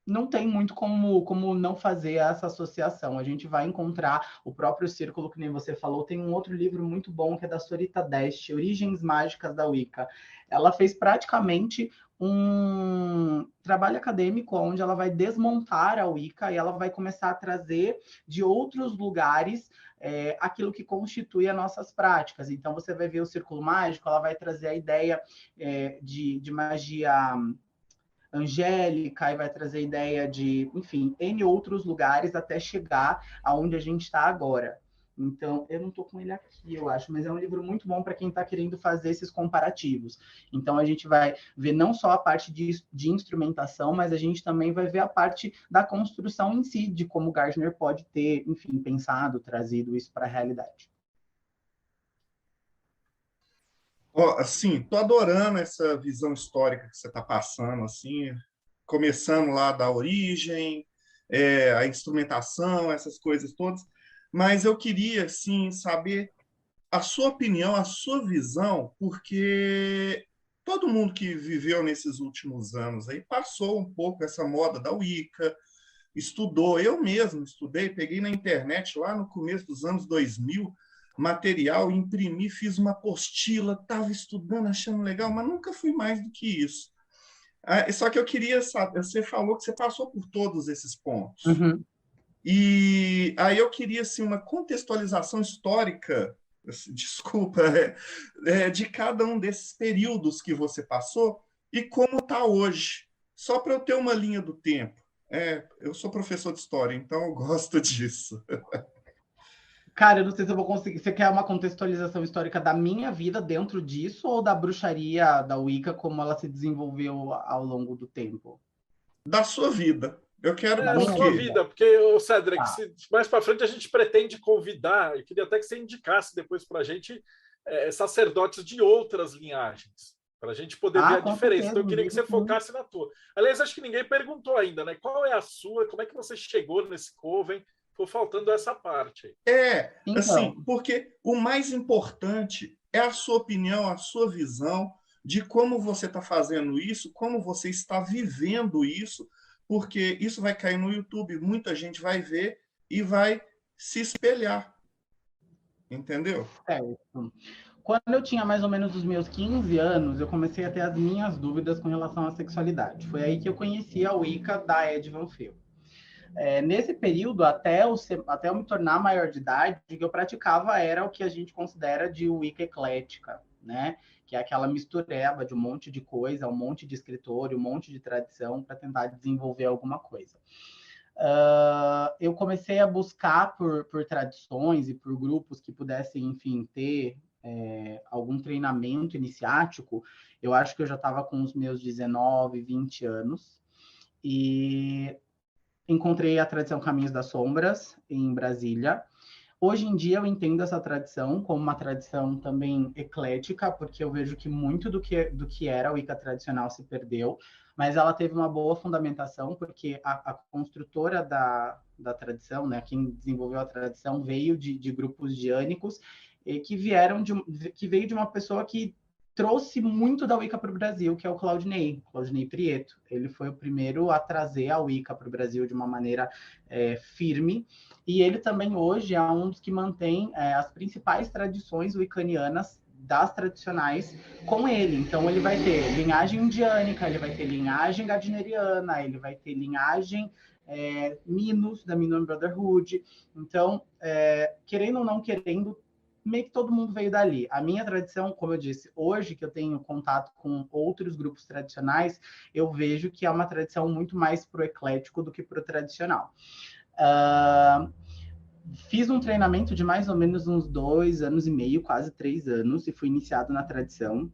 não tem muito como não fazer essa associação. A gente vai encontrar o próprio círculo, que nem você falou. Tem um outro livro muito bom, que é da Sorita Dest, Origens Mágicas da Wicca. Ela fez praticamente um trabalho acadêmico onde ela vai desmontar a Wicca e ela vai começar a trazer de outros lugares aquilo que constitui as nossas práticas. Então, você vai ver o círculo mágico, ela vai trazer a ideia de magia angélica, e vai trazer ideia de, enfim, N outros lugares até chegar aonde a gente está agora. Então, eu não estou com ele aqui, eu acho, mas é um livro muito bom para quem está querendo fazer esses comparativos. Então, a gente vai ver não só a parte de instrumentação, mas a gente também vai ver a parte da construção em si, de como Gardner pode ter, enfim, pensado, trazido isso para a realidade. Assim, tô adorando essa visão histórica que você está passando, assim, começando lá da origem, a instrumentação, essas coisas todas, mas eu queria, assim, saber a sua opinião, a sua visão, porque todo mundo que viveu nesses últimos anos aí passou um pouco essa moda da Wicca, estudou, eu mesmo estudei, peguei na internet lá no começo dos anos 2000, material, imprimi, fiz uma apostila, estava estudando, achando legal, mas nunca fui mais do que isso. Só que eu queria saber, você falou que você passou por todos esses pontos. Uhum. E aí eu queria assim, uma contextualização histórica, desculpa, de cada um desses períodos que você passou e como está hoje, só para eu ter uma linha do tempo. Eu sou professor de história, então eu gosto disso. Cara, eu não sei se eu vou conseguir. Você quer uma contextualização histórica da minha vida dentro disso ou da bruxaria da Wicca, como ela se desenvolveu ao longo do tempo? Da sua vida. Eu quero da sua vida, porque, Cedric, mais para frente a gente pretende convidar, eu queria até que você indicasse depois para a gente sacerdotes de outras linhagens, para a gente poder ver a diferença. Então eu queria que você focasse na tua. Aliás, acho que ninguém perguntou ainda, né? Qual é a sua, como é que você chegou nesse coven? Ficou faltando essa parte. Então, assim, porque o mais importante é a sua opinião, a sua visão de como você está fazendo isso, como você está vivendo isso, porque isso vai cair no YouTube, muita gente vai ver e vai se espelhar. Entendeu? Certo. Quando eu tinha mais ou menos os meus 15 anos, eu comecei a ter as minhas dúvidas com relação à sexualidade. Foi aí que eu conheci a Wicca da Ed Van Veel. Nesse período, até eu me tornar maior de idade, o que eu praticava era o que a gente considera de Wicca eclética, né? Que é aquela mistureba de um monte de coisa, um monte de escritor, um monte de tradição para tentar desenvolver alguma coisa. Eu comecei a buscar por tradições e por grupos que pudessem, enfim, ter algum treinamento iniciático. Eu acho que eu já estava com os meus 19, 20 anos, e encontrei a tradição Caminhos das Sombras, em Brasília. Hoje em dia eu entendo essa tradição como uma tradição também eclética, porque eu vejo que muito do que era a Wicca tradicional se perdeu, mas ela teve uma boa fundamentação, porque a construtora da tradição, né, quem desenvolveu a tradição, veio de grupos diânicos, que veio de uma pessoa que trouxe muito da Wicca para o Brasil, que é o Claudinei Prieto. Ele foi o primeiro a trazer a Wicca para o Brasil de uma maneira firme, e ele também hoje é um dos que mantém as principais tradições wiccanianas das tradicionais com ele. Então ele vai ter linhagem indiânica, ele vai ter linhagem gardneriana, ele vai ter linhagem Minos, da Minoan Brotherhood. Então, querendo ou não querendo, meio que todo mundo veio dali. A minha tradição, como eu disse, hoje que eu tenho contato com outros grupos tradicionais, eu vejo que é uma tradição muito mais pro eclético do que pro tradicional. Fiz um treinamento de mais ou menos uns 2 anos e meio, quase 3 anos, e fui iniciado na tradição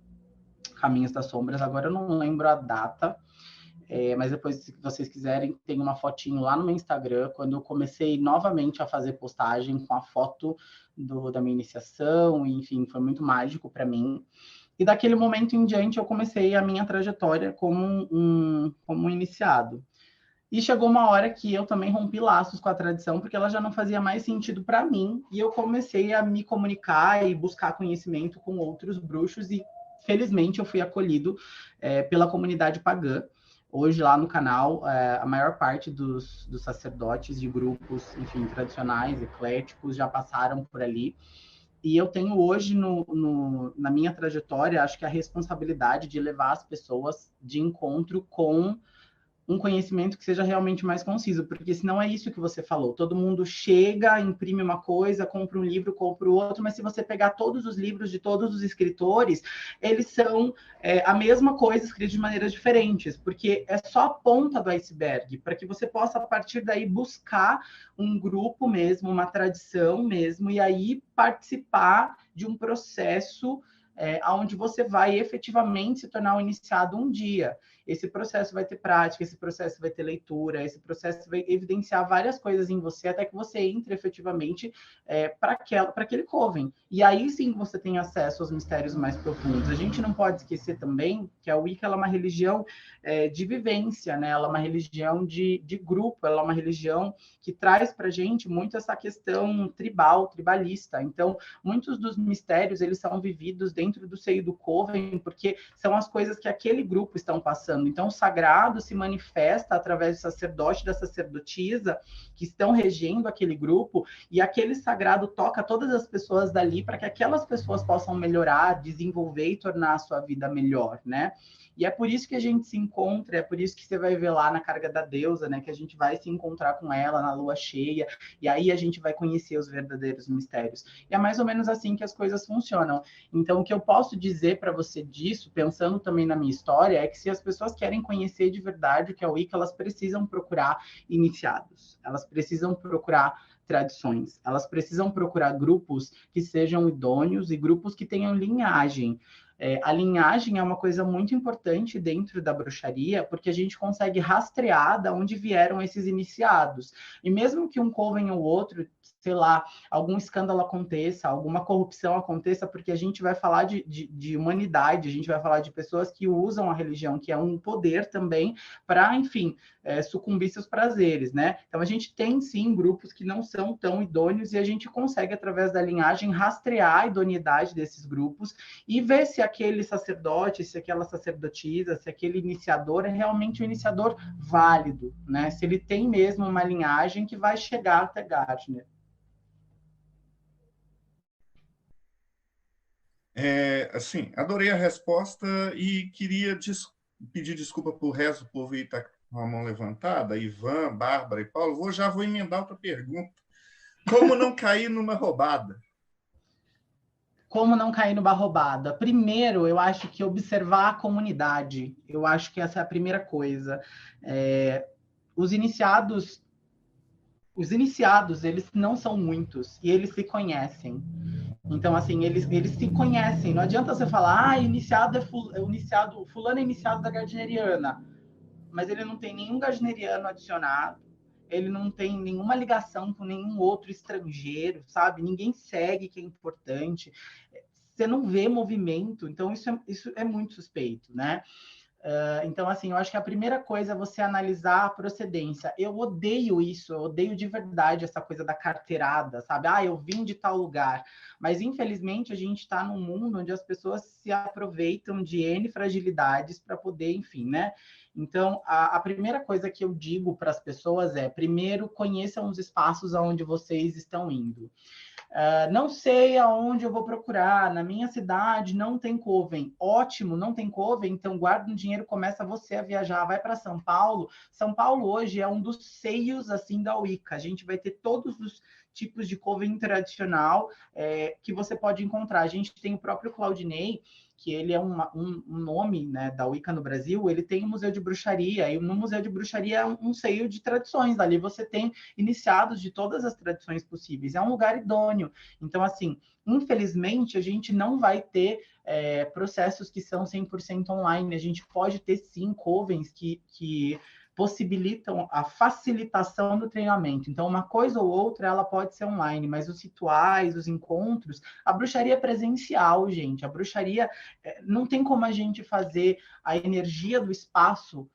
Caminhos das Sombras. Agora eu não lembro a data. Mas depois, se vocês quiserem, tem uma fotinho lá no meu Instagram, quando eu comecei novamente a fazer postagem com a foto da minha iniciação, enfim, foi muito mágico para mim. E daquele momento em diante eu comecei a minha trajetória como um iniciado. E chegou uma hora que eu também rompi laços com a tradição, porque ela já não fazia mais sentido para mim, e eu comecei a me comunicar e buscar conhecimento com outros bruxos, e felizmente eu fui acolhido pela comunidade pagã. Hoje lá no canal, a maior parte dos sacerdotes de grupos, enfim, tradicionais, ecléticos, já passaram por ali. E eu tenho hoje na minha trajetória, acho que a responsabilidade de levar as pessoas de encontro com um conhecimento que seja realmente mais conciso, porque senão é isso que você falou, todo mundo chega, imprime uma coisa, compra um livro, compra o outro, mas se você pegar todos os livros de todos os escritores, eles são a mesma coisa escrita de maneiras diferentes, porque é só a ponta do iceberg, para que você possa, a partir daí, buscar um grupo mesmo, uma tradição mesmo, e aí participar de um processo onde você vai efetivamente se tornar um iniciado um dia. Esse processo vai ter prática, esse processo vai ter leitura, esse processo vai evidenciar várias coisas em você até que você entre efetivamente para aquele coven. E aí sim você tem acesso aos mistérios mais profundos. A gente não pode esquecer também que a Wicca ela é uma religião de vivência, né? Ela é uma religião de grupo, ela é uma religião que traz para a gente muito essa questão tribalista. Então, muitos dos mistérios eles são vividos dentro do seio do coven, porque são as coisas que aquele grupo estão passando. Então, o sagrado se manifesta através do sacerdote e da sacerdotisa que estão regendo aquele grupo, e aquele sagrado toca todas as pessoas dali para que aquelas pessoas possam melhorar, desenvolver e tornar a sua vida melhor, né? E é por isso que a gente se encontra, é por isso que você vai ver lá na carga da deusa, né? Que a gente vai se encontrar com ela na lua cheia, e aí a gente vai conhecer os verdadeiros mistérios. E é mais ou menos assim que as coisas funcionam. Então, o que eu posso dizer para você disso, pensando também na minha história, é que se as pessoas querem conhecer de verdade o que é o Wicca, elas precisam procurar iniciados, elas precisam procurar tradições, elas precisam procurar grupos que sejam idôneos e grupos que tenham linhagem. A linhagem é uma coisa muito importante dentro da bruxaria, porque a gente consegue rastrear de onde vieram esses iniciados. E mesmo que um coven ou outro, sei lá, algum escândalo aconteça, alguma corrupção aconteça, porque a gente vai falar de humanidade, a gente vai falar de pessoas que usam a religião, que é um poder também, para, enfim, sucumbir seus prazeres, né? Então, a gente tem, sim, grupos que não são tão idôneos e a gente consegue, através da linhagem, rastrear a idoneidade desses grupos e ver se aquele sacerdote, se aquela sacerdotisa, se aquele iniciador é realmente um iniciador válido, né? Se ele tem mesmo uma linhagem que vai chegar até Gardner. Assim, adorei a resposta e queria pedir desculpa por o resto do povo aí tá com a mão levantada, Ivan, Bárbara e Paulo. Já vou emendar outra pergunta. Como não cair numa roubada? Como não cair numa roubada? Primeiro, eu acho que observar a comunidade. Eu acho que essa é a primeira coisa. Os iniciados, eles não são muitos e eles se conhecem. Então, assim, eles se conhecem. Não adianta você falar, fulano é iniciado da Gardneriana, mas ele não tem nenhum Gardneriano adicionado, ele não tem nenhuma ligação com nenhum outro estrangeiro, sabe? Ninguém segue, que é importante. Você não vê movimento, então isso é muito suspeito, né? Então, assim, eu acho que a primeira coisa é você analisar a procedência. Eu odeio isso, eu odeio de verdade essa coisa da carteirada, sabe? Eu vim de tal lugar. Mas, infelizmente, a gente está num mundo onde as pessoas se aproveitam de N fragilidades para poder, enfim, né? Então, a primeira coisa que eu digo para as pessoas é, primeiro, conheçam os espaços aonde vocês estão indo. Não sei aonde eu vou procurar, na minha cidade não tem coven. Ótimo, não tem coven, então guarda um dinheiro, começa você a viajar, vai para São Paulo. São Paulo hoje é um dos seios assim da Wicca. A gente vai ter todos os tipos de coven tradicional que você pode encontrar. A gente tem o próprio Claudinei, que ele é um nome, né, da Wicca no Brasil. Ele tem um museu de bruxaria, e no museu de bruxaria é um seio de tradições. Ali você tem iniciados de todas as tradições possíveis. É um lugar idôneo. Então, assim, infelizmente, a gente não vai ter processos que são 100% online. A gente pode ter, sim, covens que possibilitam a facilitação do treinamento. Então, uma coisa ou outra, ela pode ser online, mas os rituais, os encontros, a bruxaria é presencial, gente. A bruxaria, não tem como a gente fazer a energia do espaço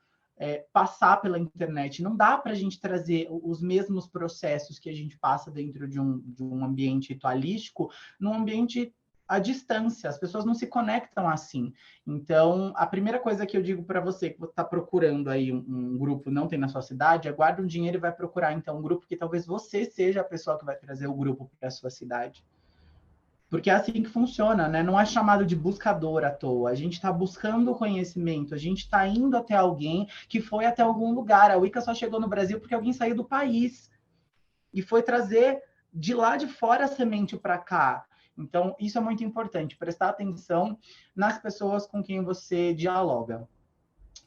passar pela internet. Não dá para a gente trazer os mesmos processos que a gente passa dentro de um ambiente ritualístico num ambiente à distância. As pessoas não se conectam assim. Então, a primeira coisa que eu digo para você que está procurando aí um grupo, não tem na sua cidade, é guarda um dinheiro e vai procurar, então, um grupo que talvez você seja a pessoa que vai trazer o grupo para a sua cidade. Porque é assim que funciona, né? Não é chamado de buscador à toa. A gente está buscando conhecimento, a gente está indo até alguém que foi até algum lugar. A Wicca só chegou no Brasil porque alguém saiu do país e foi trazer de lá de fora a semente para cá. Então, isso é muito importante, prestar atenção nas pessoas com quem você dialoga.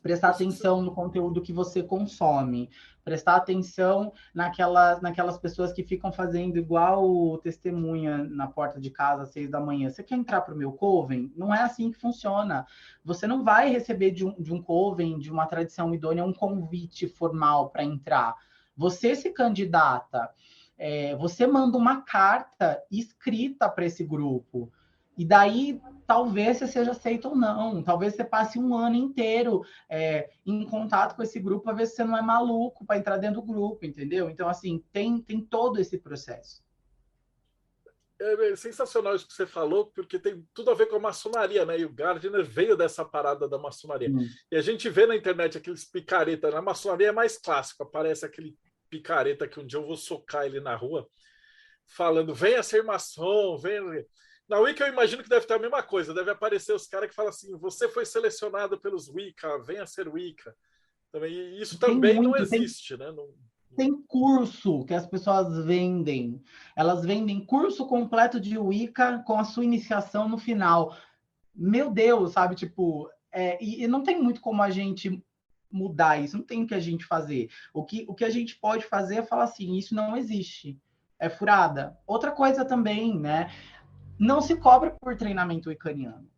Prestar atenção no conteúdo que você consome. Prestar atenção naquelas pessoas que ficam fazendo igual testemunha na porta de casa às 6 da manhã. Você quer entrar para o meu coven? Não é assim que funciona. Você não vai receber de um coven, de uma tradição idônea, um convite formal para entrar. Você se candidata. Você manda uma carta escrita para esse grupo. E daí, talvez você seja aceito ou não. Talvez você passe um ano inteiro em contato com esse grupo para ver se você não é maluco para entrar dentro do grupo, entendeu? Então, assim, tem todo esse processo. É sensacional isso que você falou, porque tem tudo a ver com a maçonaria, né? E o Gardner veio dessa parada da maçonaria. E a gente vê na internet aqueles picareta. Na maçonaria é mais clássico, aparece aquele picareta que um dia eu vou socar ele na rua, falando, venha ser maçom, venha... Na Wicca eu imagino que deve ter a mesma coisa, deve aparecer os caras que falam assim, você foi selecionado pelos Wicca, venha ser Wicca. Também, isso também não existe, né? Tem curso que as pessoas vendem. Elas vendem curso completo de Wicca com a sua iniciação no final. Meu Deus, sabe? Tipo, e não tem muito como a gente mudar isso, não tem o que a gente fazer. O que a gente pode fazer é falar assim, isso não existe. É furada. Outra coisa também, né? Não se cobra por treinamento wiccaniano.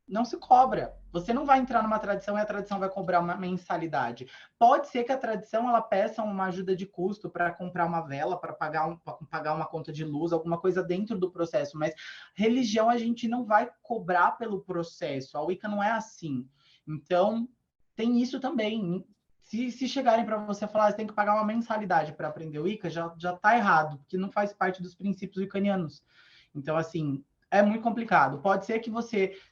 Não se cobra. Você não vai entrar numa tradição e a tradição vai cobrar uma mensalidade. Pode ser que a tradição ela peça uma ajuda de custo para comprar uma vela, para pagar uma conta de luz, alguma coisa dentro do processo, mas religião a gente não vai cobrar pelo processo. A Wicca não é assim. Então, tem isso também. Se chegarem para você falar, você tem que pagar uma mensalidade para aprender Wicca, já está errado, porque não faz parte dos princípios wiccanianos. Então, assim, é muito complicado. Pode ser que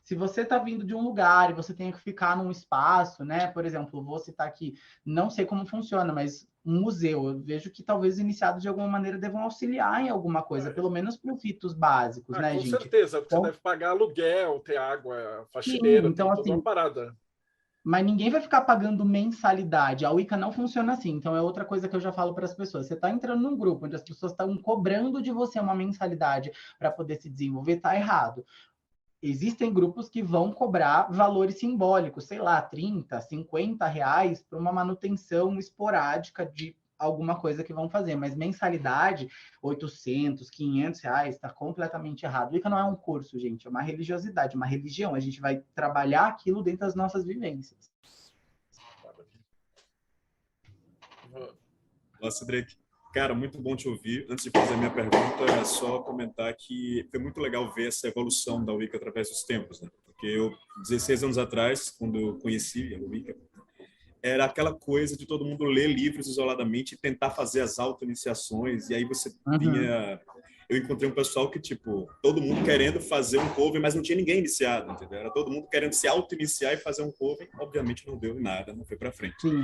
se você está vindo de um lugar e você tenha que ficar num espaço, né? Por exemplo, vou citar aqui, não sei como funciona, mas um museu, eu vejo que talvez os iniciados de alguma maneira devam auxiliar em alguma coisa, pelo menos para os ritos básicos, né, com gente? Com certeza, porque então, você deve pagar aluguel, ter água, faxineira, então, toda uma parada. Mas ninguém vai ficar pagando mensalidade. A Wicca não funciona assim. Então, é outra coisa que eu já falo para as pessoas. Você está entrando num grupo onde as pessoas estão cobrando de você uma mensalidade para poder se desenvolver, está errado. Existem grupos que vão cobrar valores simbólicos, sei lá, 30, 50 reais para uma manutenção esporádica de alguma coisa que vão fazer, mas mensalidade, 800, 500 reais, está completamente errado. Wicca não é um curso, gente, é uma religiosidade, uma religião. A gente vai trabalhar aquilo dentro das nossas vivências. Olá, Cedric. Cara, muito bom te ouvir. Antes de fazer a minha pergunta, é só comentar que foi muito legal ver essa evolução da Wicca através dos tempos, né? Porque eu, 16 anos atrás, quando eu conheci a Wicca, era aquela coisa de todo mundo ler livros isoladamente e tentar fazer as auto-iniciações. E aí você tinha... Eu encontrei um pessoal que, tipo, todo mundo querendo fazer um coven, mas não tinha ninguém iniciado, entendeu? Era todo mundo querendo se auto-iniciar e fazer um coven. Obviamente não deu nada, não foi para frente. Sim.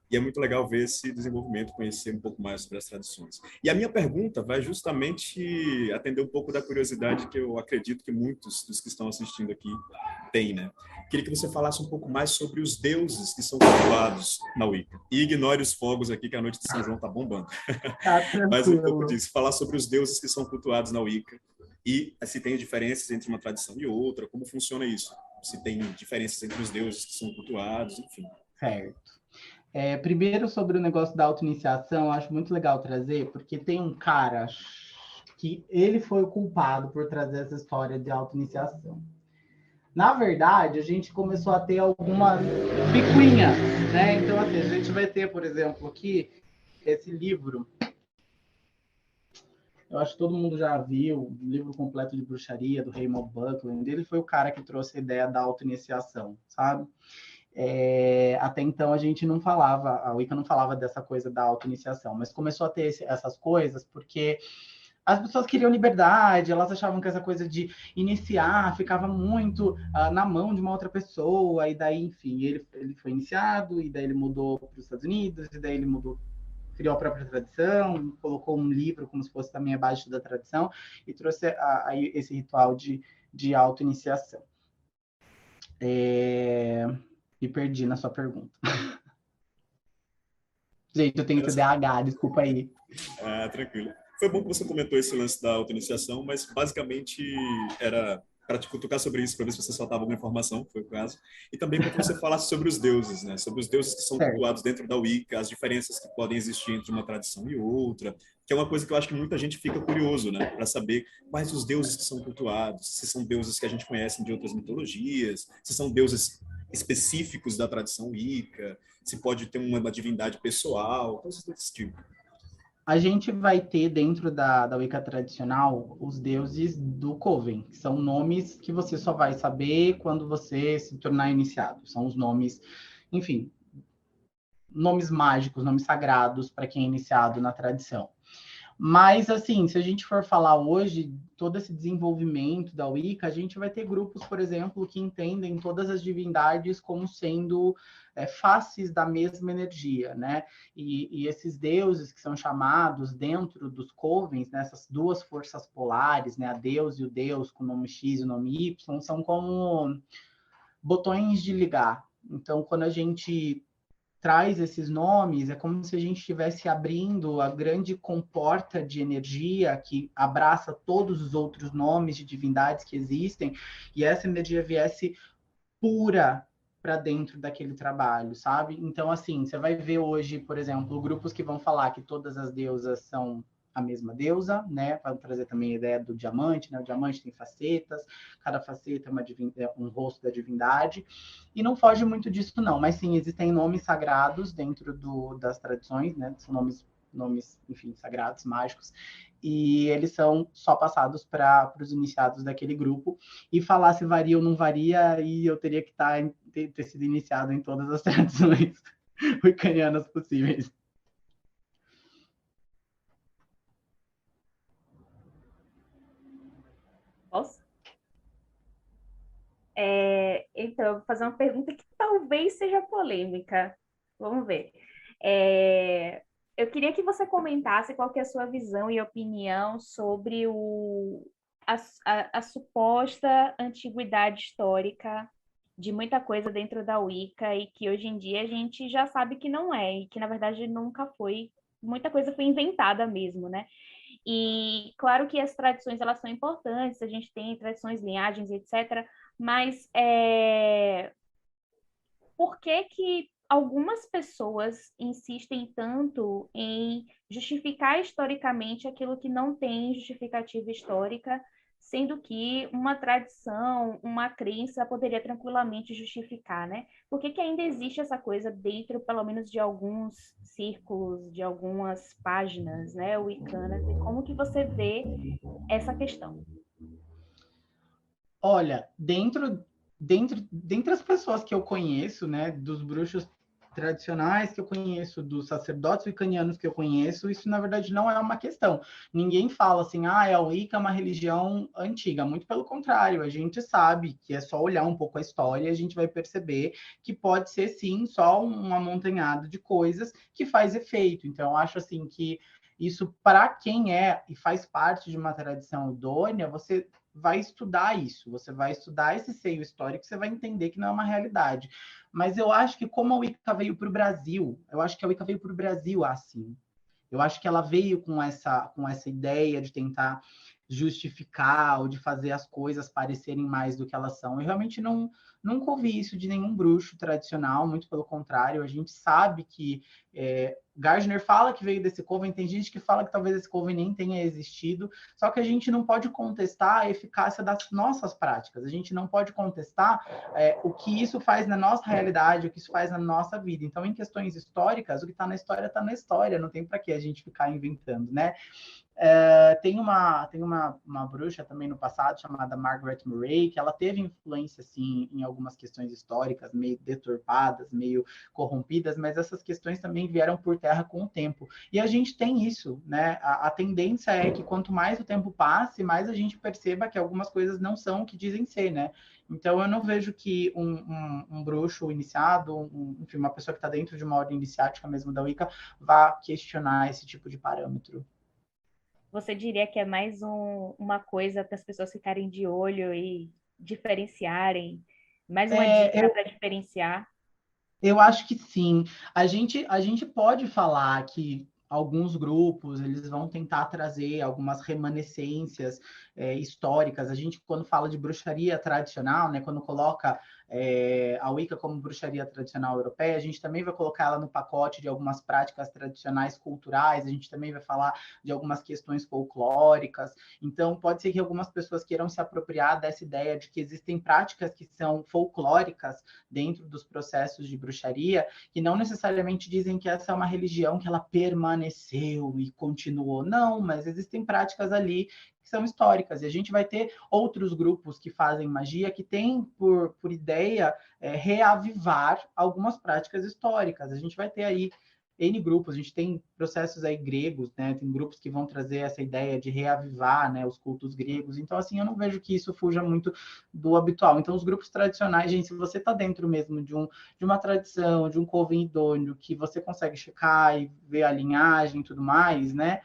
E é muito legal ver esse desenvolvimento, conhecer um pouco mais sobre as tradições. E a minha pergunta vai justamente atender um pouco da curiosidade que eu acredito que muitos dos que estão assistindo aqui tem, né? Queria que você falasse um pouco mais sobre os deuses que são cultuados na Wicca. E ignore os fogos aqui, que a noite de São João tá bombando. Tá Mas um pouco tranquilo. disso. Falar sobre os deuses que são cultuados na Wicca e se tem diferenças entre uma tradição e outra, como funciona isso? Se tem diferenças entre os deuses que são cultuados, enfim. Certo. Primeiro, sobre o negócio da auto-iniciação, eu acho muito legal trazer, porque tem um cara que ele foi o culpado por trazer essa história de auto-iniciação. Na verdade, a gente começou a ter algumas picuinhas, né? Então, assim, a gente vai ter, por exemplo, aqui, esse livro. Eu acho que todo mundo já viu o livro completo de bruxaria, do Raymond Buckland. Ele foi o cara que trouxe a ideia da auto-iniciação, sabe? Até então, a gente não falava, a Wicca não falava dessa coisa da auto-iniciação, mas começou a ter essas coisas porque as pessoas queriam liberdade, elas achavam que essa coisa de iniciar ficava muito na mão de uma outra pessoa, e daí, enfim, ele foi iniciado, e daí ele mudou para os Estados Unidos, e daí ele criou a própria tradição, colocou um livro como se fosse também abaixo da tradição, e trouxe esse ritual de auto-iniciação. Me perdi na sua pergunta. Gente, eu tenho TDAH, desculpa aí. Tranquilo. Foi bom que você comentou esse lance da auto-iniciação, mas basicamente era para te cutucar sobre isso, para ver se você soltava alguma informação, foi o caso. E também para que você falasse sobre os deuses, né? Sobre os deuses que são cultuados dentro da Wicca, as diferenças que podem existir entre uma tradição e outra, que é uma coisa que eu acho que muita gente fica curioso, né? Para saber quais os deuses que são cultuados, se são deuses que a gente conhece de outras mitologias, se são deuses específicos da tradição Wicca, se pode ter uma divindade pessoal, coisas desse tipo. A gente vai ter dentro da Wicca tradicional os deuses do Coven, que são nomes que você só vai saber quando você se tornar iniciado. São os nomes, enfim, nomes mágicos, nomes sagrados para quem é iniciado na tradição. Mas, assim, se a gente for falar hoje, todo esse desenvolvimento da Wicca, a gente vai ter grupos, por exemplo, que entendem todas as divindades como sendo faces da mesma energia, né? E esses deuses que são chamados dentro dos covens, né, essas duas forças polares, né, a Deus e o Deus com o nome X e o nome Y, são como botões de ligar. Então, quando a gente traz esses nomes, é como se a gente estivesse abrindo a grande comporta de energia que abraça todos os outros nomes de divindades que existem, e essa energia viesse pura para dentro daquele trabalho, sabe? Então, assim, você vai ver hoje, por exemplo, grupos que vão falar que todas as deusas são a mesma deusa, né? Para trazer também a ideia do diamante, né? O diamante tem facetas, cada faceta é um rosto da divindade, e não foge muito disso, não. Mas sim, existem nomes sagrados dentro das tradições, né? São nomes, enfim, sagrados, mágicos, e eles são só passados para os iniciados daquele grupo. E falar se varia ou não varia, e eu teria que ter sido iniciado em todas as tradições wiccanianas possíveis. Posso? Então, eu vou fazer uma pergunta que talvez seja polêmica. Vamos ver. Eu queria que você comentasse qual que é a sua visão e opinião sobre a suposta antiguidade histórica de muita coisa dentro da Wicca, e que hoje em dia a gente já sabe que não é, e que na verdade nunca foi, muita coisa foi inventada mesmo, né? E claro que as tradições elas são importantes, a gente tem tradições, linhagens, etc. Mas por que algumas pessoas insistem tanto em justificar historicamente aquilo que não tem justificativa histórica, sendo que uma tradição, uma crença poderia tranquilamente justificar, né? Por que ainda existe essa coisa dentro, pelo menos, de alguns círculos, de algumas páginas, né, wiccanas? E como que você vê essa questão? Olha, dentre as pessoas que eu conheço, né, dos bruxos tradicionais que eu conheço, dos sacerdotes wiccanianos que eu conheço, isso na verdade não é uma questão. Ninguém fala assim, a Wicca é uma religião antiga. Muito pelo contrário, a gente sabe que é só olhar um pouco a história e a gente vai perceber que pode ser sim só um amontanhado de coisas que faz efeito. Então, eu acho assim que isso para quem é e faz parte de uma tradição idônea, você vai estudar isso, você vai estudar esse seio histórico, você vai entender que não é uma realidade. Mas eu acho que como a Wicca veio para o Brasil, eu acho que a Wicca veio para o Brasil assim. Eu acho que ela veio com essa ideia de tentar justificar ou de fazer as coisas parecerem mais do que elas são. Eu realmente nunca ouvi isso de nenhum bruxo tradicional, muito pelo contrário. A gente sabe que Gardner fala que veio desse coven, tem gente que fala que talvez esse coven nem tenha existido, só que a gente não pode contestar a eficácia das nossas práticas, a gente não pode contestar o que isso faz na nossa realidade, o que isso faz na nossa vida. Então, em questões históricas, o que está na história, não tem para que a gente ficar inventando, né? Tem uma bruxa também no passado chamada Margaret Murray, que ela teve influência assim em algumas questões históricas meio deturpadas, meio corrompidas, mas essas questões também vieram por terra com o tempo. E a gente tem isso, né? A tendência é que quanto mais o tempo passe, mais a gente perceba que algumas coisas não são o que dizem ser, né? Então eu não vejo que um bruxo iniciado, enfim, uma pessoa que está dentro de uma ordem iniciática mesmo da Wicca, vá questionar esse tipo de parâmetro. Você diria que é mais uma coisa para as pessoas ficarem de olho e diferenciarem? Mais uma dica para diferenciar? Eu acho que sim. A gente pode falar que alguns grupos eles vão tentar trazer algumas remanescências históricas. A gente, quando fala de bruxaria tradicional, né, quando coloca a Wicca como bruxaria tradicional europeia, a gente também vai colocar ela no pacote de algumas práticas tradicionais culturais, a gente também vai falar de algumas questões folclóricas. Então, pode ser que algumas pessoas queiram se apropriar dessa ideia de que existem práticas que são folclóricas dentro dos processos de bruxaria, que não necessariamente dizem que essa é uma religião que ela permaneceu e continuou. Não, mas existem práticas ali que são históricas, e a gente vai ter outros grupos que fazem magia que têm por ideia reavivar algumas práticas históricas. A gente vai ter aí N grupos, a gente tem processos aí gregos, né? Tem grupos que vão trazer essa ideia de reavivar, né, os cultos gregos. Então, assim, eu não vejo que isso fuja muito do habitual. Então, os grupos tradicionais, gente, se você está dentro mesmo de uma tradição, de um coven idôneo, que você consegue checar e ver a linhagem e tudo mais, né?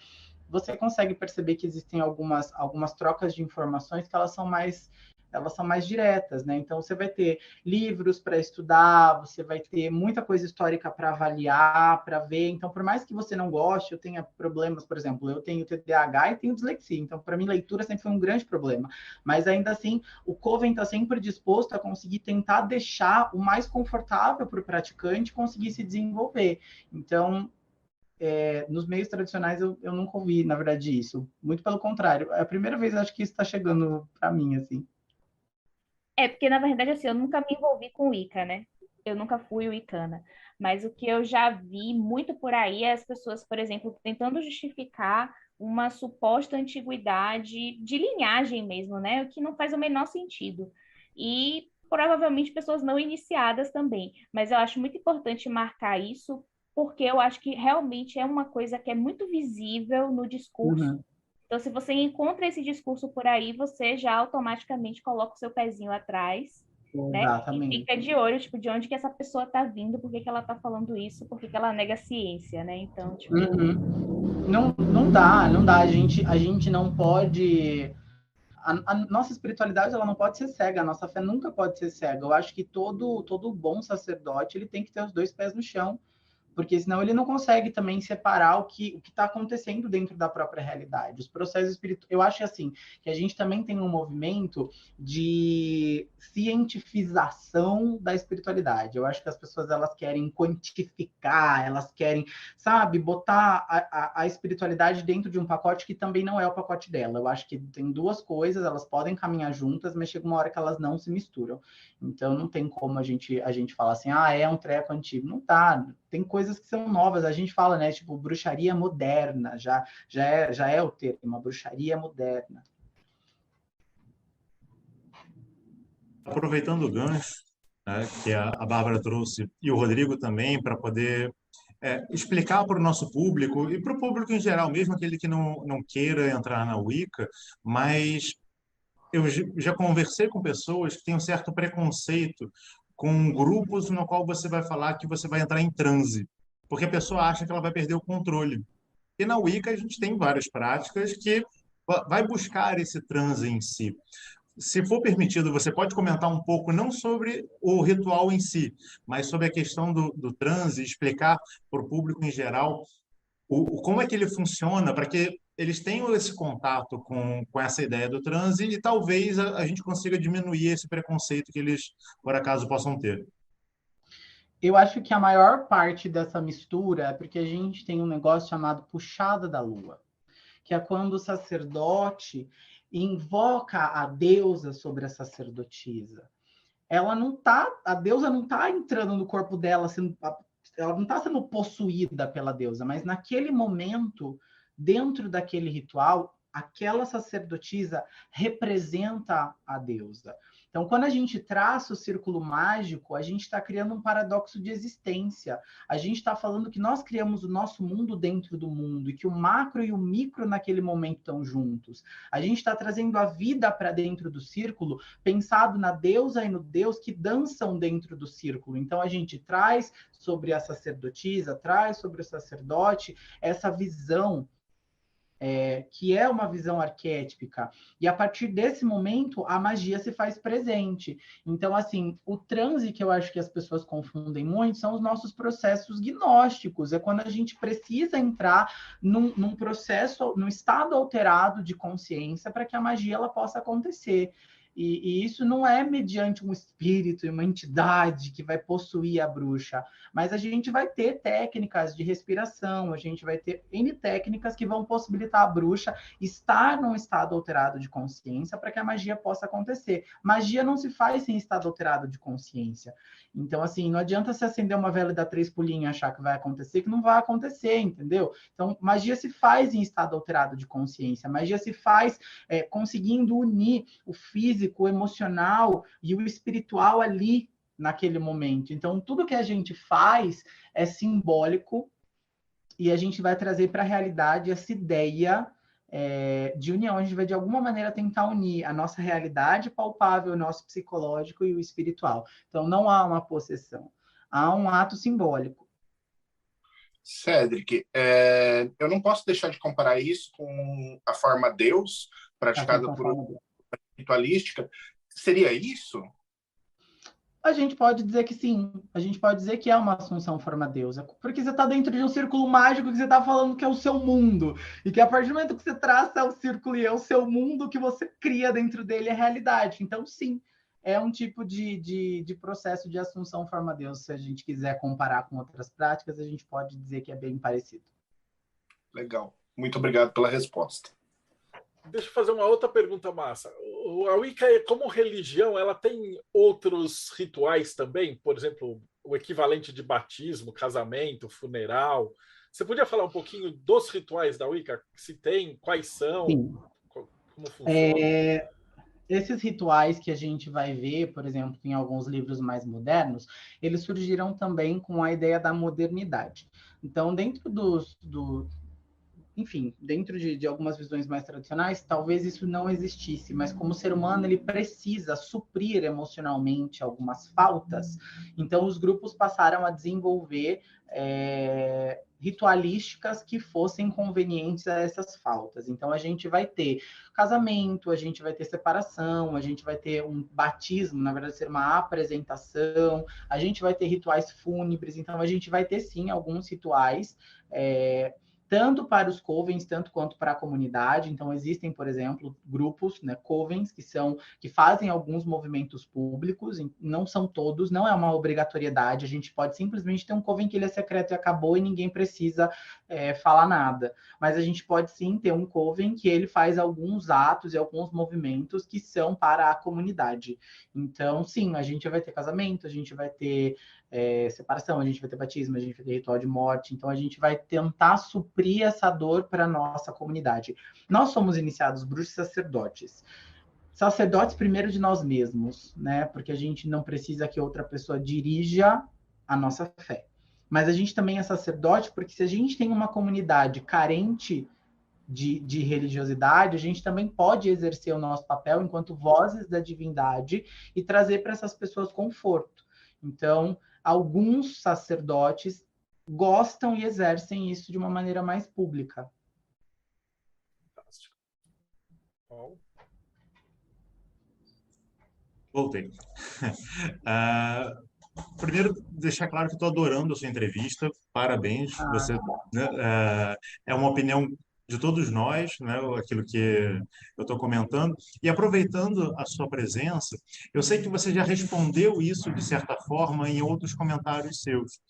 Você consegue perceber que existem algumas trocas de informações que elas são mais diretas, né? Então, você vai ter livros para estudar, você vai ter muita coisa histórica para avaliar, para ver. Então, por mais que você não goste, eu tenha problemas, por exemplo, eu tenho TDAH e tenho dislexia. Então, para mim, leitura sempre foi um grande problema. Mas, ainda assim, o coven está sempre disposto a conseguir tentar deixar o mais confortável para o praticante conseguir se desenvolver. Então, nos meios tradicionais eu nunca ouvi, na verdade, isso. Muito pelo contrário. É a primeira vez, acho que isso está chegando para mim, assim. Porque, na verdade, assim, eu nunca me envolvi com Wicca, né? Eu nunca fui wiccana. Mas o que eu já vi muito por aí é as pessoas, por exemplo, tentando justificar uma suposta antiguidade de linhagem mesmo, né? O que não faz o menor sentido. E provavelmente pessoas não iniciadas também. Mas eu acho muito importante marcar isso, porque eu acho que realmente é uma coisa que é muito visível no discurso. Uhum. Então, se você encontra esse discurso por aí, você já automaticamente coloca o seu pezinho atrás, né? Exatamente. E fica de olho, tipo, de onde que essa pessoa está vindo, por que que ela está falando isso, por que que ela nega a ciência, né? Então, tipo... Não dá. A gente não pode... A nossa espiritualidade, ela não pode ser cega, a nossa fé nunca pode ser cega. Eu acho que todo bom sacerdote, ele tem que ter os dois pés no chão, porque senão ele não consegue também separar o que está acontecendo dentro da própria realidade. Os processos espirituais, eu acho assim, que a gente também tem um movimento de cientificação da espiritualidade. Eu acho que as pessoas, elas querem quantificar, elas querem, sabe, botar a espiritualidade dentro de um pacote que também não é o pacote dela. Eu acho que tem duas coisas, elas podem caminhar juntas, mas chega uma hora que elas não se misturam. Então não tem como a gente falar assim, é um treco antigo. Não tá. Tem coisas que são novas, a gente fala, né, tipo, bruxaria moderna, já é o termo, uma bruxaria moderna. Aproveitando o gancho, né, que a Bárbara trouxe, e o Rodrigo também, para poder explicar para o nosso público, e para o público em geral, mesmo aquele que não queira entrar na Wicca, mas eu já conversei com pessoas que têm um certo preconceito com grupos no qual você vai falar que você vai entrar em transe, porque a pessoa acha que ela vai perder o controle. E na Wicca a gente tem várias práticas que vai buscar esse transe em si. Se for permitido, você pode comentar um pouco, não sobre o ritual em si, mas sobre a questão do transe, explicar para o público em geral como é que ele funciona, para que eles tenham esse contato com essa ideia do transe e talvez a gente consiga diminuir esse preconceito que eles, por acaso, possam ter. Eu acho que a maior parte dessa mistura é porque a gente tem um negócio chamado puxada da lua, que é quando o sacerdote invoca a deusa sobre a sacerdotisa. A deusa não está entrando no corpo dela, ela não está sendo possuída pela deusa, mas naquele momento, dentro daquele ritual, aquela sacerdotisa representa a deusa. Então, quando a gente traça o círculo mágico, a gente está criando um paradoxo de existência. A gente está falando que nós criamos o nosso mundo dentro do mundo e que o macro e o micro naquele momento estão juntos. A gente está trazendo a vida para dentro do círculo, pensado na deusa e no deus que dançam dentro do círculo. Então, a gente traz sobre a sacerdotisa, traz sobre o sacerdote essa visão que é uma visão arquétipica. E a partir desse momento, a magia se faz presente. Então, assim, o transe que eu acho que as pessoas confundem muito são os nossos processos gnósticos. É quando a gente precisa entrar num processo, num estado alterado de consciência para que a magia ela possa acontecer. E isso não é mediante um espírito e uma entidade que vai possuir a bruxa, mas a gente vai ter técnicas de respiração, a gente vai ter N técnicas que vão possibilitar a bruxa estar num estado alterado de consciência para que a magia possa acontecer. Magia não se faz sem estado alterado de consciência. Então, assim, não adianta se acender uma vela e dar 3 pulinhos e achar que vai acontecer, que não vai acontecer, entendeu? Então, magia se faz em estado alterado de consciência, magia se faz conseguindo unir o físico, o emocional e o espiritual ali naquele momento. Então, tudo que a gente faz é simbólico e a gente vai trazer para a realidade essa ideia de união. A gente vai, de alguma maneira, tentar unir a nossa realidade palpável, o nosso psicológico e o espiritual. Então, não há uma possessão, há um ato simbólico. Cédric, eu não posso deixar de comparar isso com a forma Deus, praticada por ritualística. Seria isso? A gente pode dizer que sim. A gente pode dizer que é uma assunção forma-deusa. Porque você está dentro de um círculo mágico que você está falando que é o seu mundo. E que a partir do momento que você traça o círculo e é o seu mundo, que você cria dentro dele é realidade. Então, sim, é um tipo de processo de assunção forma-deusa. Se a gente quiser comparar com outras práticas, a gente pode dizer que é bem parecido. Legal. Muito obrigado pela resposta. Deixa eu fazer uma outra pergunta, Massa. A Wicca, como religião, ela tem outros rituais também? Por exemplo, o equivalente de batismo, casamento, funeral. Você podia falar um pouquinho dos rituais da Wicca? Se tem, quais são? Sim. Como funciona? Esses rituais que a gente vai ver, por exemplo, em alguns livros mais modernos, eles surgiram também com a ideia da modernidade. Então, dentro enfim, dentro de algumas visões mais tradicionais, talvez isso não existisse, mas como ser humano, ele precisa suprir emocionalmente algumas faltas, então os grupos passaram a desenvolver ritualísticas que fossem convenientes a essas faltas. Então, a gente vai ter casamento, a gente vai ter separação, a gente vai ter um batismo, na verdade, ser uma apresentação, a gente vai ter rituais fúnebres, então a gente vai ter, sim, alguns rituais tanto para os covens, tanto quanto para a comunidade. Então, existem, por exemplo, grupos, né, covens, que fazem alguns movimentos públicos, não são todos, não é uma obrigatoriedade, a gente pode simplesmente ter um coven que ele é secreto e acabou e ninguém precisa falar nada. Mas a gente pode sim ter um coven que ele faz alguns atos e alguns movimentos que são para a comunidade. Então, sim, a gente vai ter casamento, a gente vai ter separação, a gente vai ter batismo, a gente vai ter ritual de morte, então a gente vai tentar suprir essa dor para a nossa comunidade. Nós somos iniciados bruxos sacerdotes. Sacerdotes primeiro de nós mesmos, né? Porque a gente não precisa que outra pessoa dirija a nossa fé. Mas a gente também é sacerdote porque se a gente tem uma comunidade carente de religiosidade, a gente também pode exercer o nosso papel enquanto vozes da divindade e trazer para essas pessoas conforto. Então, alguns sacerdotes gostam e exercem isso de uma maneira mais pública. Fantástico. Bom. Voltei. Primeiro, deixar claro que estou adorando a sua entrevista. Parabéns. Você, né, é uma opinião de todos nós, né, aquilo que eu estou comentando. E aproveitando a sua presença, eu sei que você já respondeu isso, de certa forma, em outros comentários seus.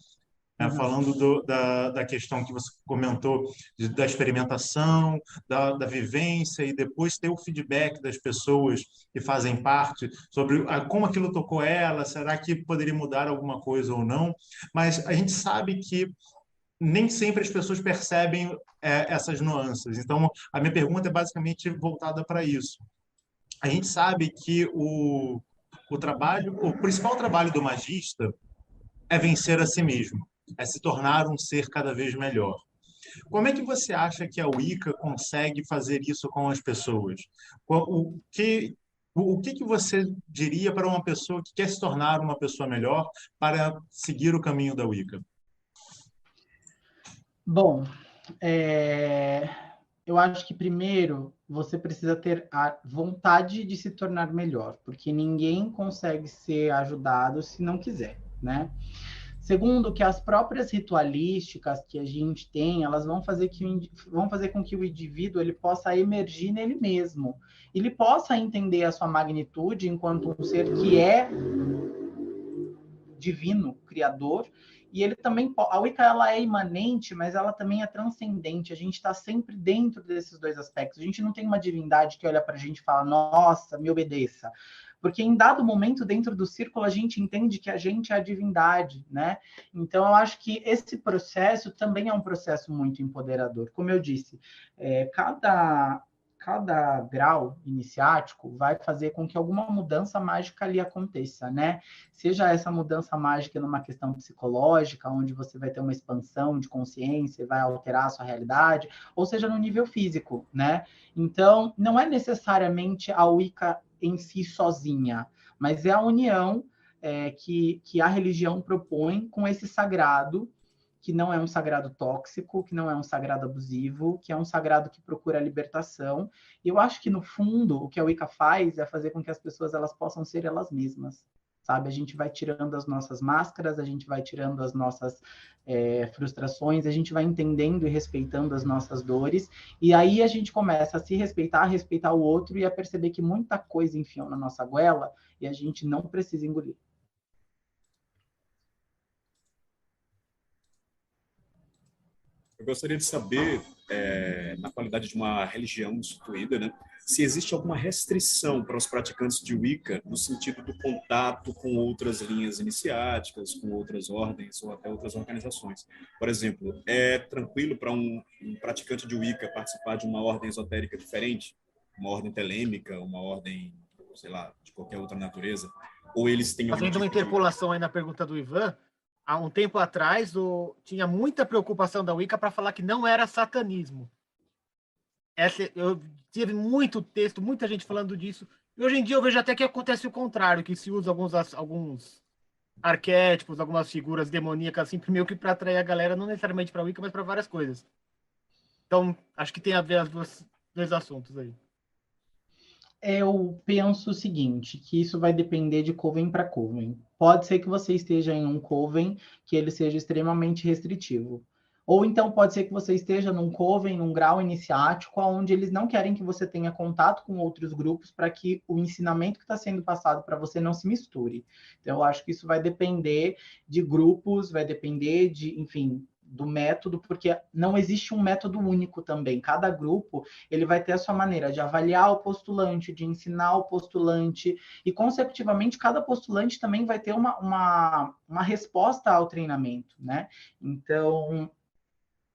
Falando da questão que você comentou da experimentação, da vivência, e depois ter o feedback das pessoas que fazem parte sobre como aquilo tocou ela, será que poderia mudar alguma coisa ou não. Mas a gente sabe que nem sempre as pessoas percebem essas nuances. Então, a minha pergunta é basicamente voltada para isso. A gente sabe que o principal trabalho do magista é vencer a si mesmo, é se tornar um ser cada vez melhor. Como é que você acha que a Wicca consegue fazer isso com as pessoas? O que você diria para uma pessoa que quer se tornar uma pessoa melhor para seguir o caminho da Wicca? Bom, eu acho que primeiro você precisa ter a vontade de se tornar melhor, porque ninguém consegue ser ajudado se não quiser, né? Segundo, que as próprias ritualísticas que a gente tem, elas vão fazer com que o indivíduo ele possa emergir nele mesmo. Ele possa entender a sua magnitude enquanto um ser que é divino, criador, e ele também, a Wicca ela é imanente, mas ela também é transcendente. A gente está sempre dentro desses dois aspectos. A gente não tem uma divindade que olha para a gente e fala, nossa, me obedeça. Porque em dado momento, dentro do círculo, a gente entende que a gente é a divindade, né? Então, eu acho que esse processo também é um processo muito empoderador. Como eu disse, cada grau iniciático vai fazer com que alguma mudança mágica ali aconteça, né? Seja essa mudança mágica numa questão psicológica, onde você vai ter uma expansão de consciência e vai alterar a sua realidade, ou seja no nível físico, né? Então, não é necessariamente a Wicca em si sozinha, mas é a união que a religião propõe com esse sagrado, que não é um sagrado tóxico, que não é um sagrado abusivo, que é um sagrado que procura a libertação. E eu acho que, no fundo, o que a Wicca faz é fazer com que as pessoas elas possam ser elas mesmas, sabe? A gente vai tirando as nossas máscaras, a gente vai tirando as nossas frustrações, a gente vai entendendo e respeitando as nossas dores, e aí a gente começa a se respeitar, a respeitar o outro e a perceber que muita coisa enfiou na nossa goela e a gente não precisa engolir. Eu gostaria de saber, na qualidade de uma religião instituída, né, se existe alguma restrição para os praticantes de Wicca no sentido do contato com outras linhas iniciáticas, com outras ordens ou até outras organizações. Por exemplo, é tranquilo para um praticante de Wicca participar de uma ordem esotérica diferente? Uma ordem telêmica, uma ordem, sei lá, de qualquer outra natureza? Ou eles têm... Fazendo uma interpolação aí na pergunta do Ivan, há um tempo atrás, tinha muita preocupação da Wicca para falar que não era satanismo. Eu tive muito texto, muita gente falando disso. E hoje em dia eu vejo até que acontece o contrário, que se usa alguns arquétipos, algumas figuras demoníacas, assim, meio que para atrair a galera, não necessariamente para a Wicca, mas para várias coisas. Então, acho que tem a ver os dois assuntos aí. Eu penso o seguinte, que isso vai depender de coven para coven. Pode ser que você esteja em um coven que ele seja extremamente restritivo. Ou então pode ser que você esteja num coven, num grau iniciático, onde eles não querem que você tenha contato com outros grupos para que o ensinamento que está sendo passado para você não se misture. Então, eu acho que isso vai depender de grupos, vai depender de, enfim, do método, porque não existe um método único também. Cada grupo ele vai ter a sua maneira de avaliar o postulante, de ensinar o postulante, e, consecutivamente, cada postulante também vai ter uma resposta ao treinamento, né? Então,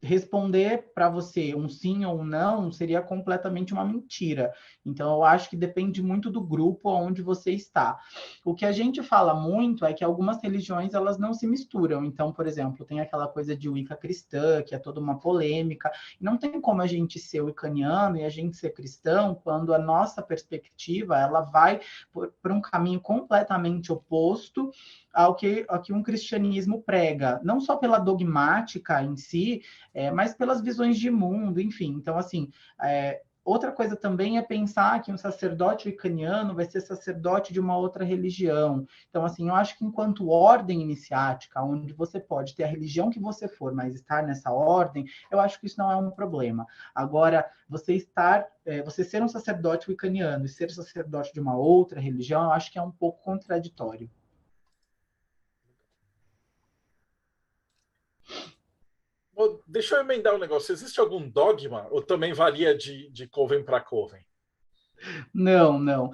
responder para você um sim ou um não seria completamente uma mentira. Então, eu acho que depende muito do grupo onde você está. O que a gente fala muito é que algumas religiões, elas não se misturam. Então, por exemplo, tem aquela coisa de Wicca cristã, que é toda uma polêmica. Não tem como a gente ser wiccaniano e a gente ser cristão quando a nossa perspectiva, ela vai por um caminho completamente oposto ao que um cristianismo prega, não só pela dogmática em si, mas pelas visões de mundo, enfim. Então, assim, outra coisa também é pensar que um sacerdote wiccaniano vai ser sacerdote de uma outra religião. Então, assim, eu acho que enquanto ordem iniciática, onde você pode ter a religião que você for, mas estar nessa ordem, eu acho que isso não é um problema. Agora, você ser um sacerdote wiccaniano e ser sacerdote de uma outra religião, eu acho que é um pouco contraditório. Deixa eu emendar um negócio. Existe algum dogma ou também varia de coven para coven? Não, não.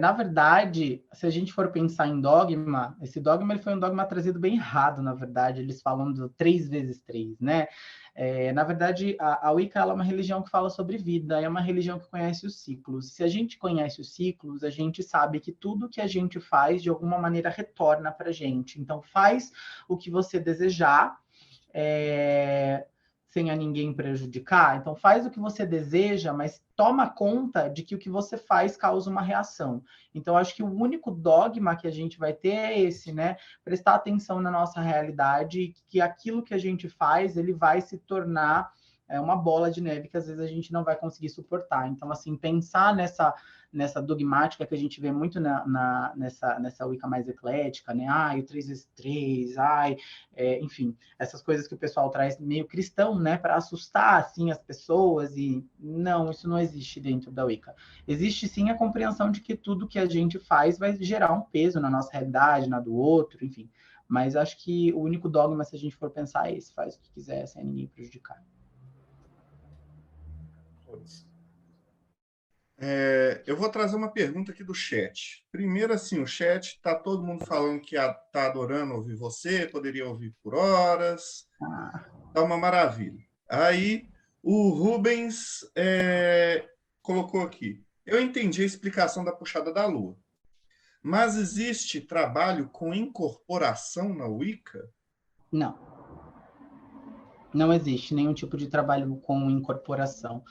Na verdade, se a gente for pensar em dogma, esse dogma ele foi um dogma trazido bem errado, na verdade. Eles falam do 3 vezes 3, né? Na verdade, a Wicca ela é uma religião que fala sobre vida, é uma religião que conhece os ciclos. Se a gente conhece os ciclos, a gente sabe que tudo que a gente faz, de alguma maneira, retorna para a gente. Então, faz o que você desejar, sem a ninguém prejudicar. Então, faz o que você deseja, mas toma conta de que o que você faz causa uma reação. Então, acho que o único dogma que a gente vai ter é esse, né? Prestar atenção na nossa realidade, que aquilo que a gente faz, ele vai se tornar uma bola de neve que às vezes a gente não vai conseguir suportar. Então, assim, pensar nessa dogmática que a gente vê muito nessa Wicca mais eclética, né? O 3x3, enfim, essas coisas que o pessoal traz meio cristão, né? Para assustar, assim, as pessoas, e não, isso não existe dentro da Wicca. Existe, sim, a compreensão de que tudo que a gente faz vai gerar um peso na nossa realidade, na do outro, enfim. Mas acho que o único dogma, se a gente for pensar, é esse: faz o que quiser, sem ninguém prejudicar. Eu vou trazer uma pergunta aqui do chat. Primeiro, assim, o chat está todo mundo falando que está adorando ouvir você, poderia ouvir por horas. Tá uma maravilha. Aí, o Rubens colocou aqui: eu entendi a explicação da puxada da lua, mas existe trabalho com incorporação na Wicca? Não. Não existe nenhum tipo de trabalho com incorporação.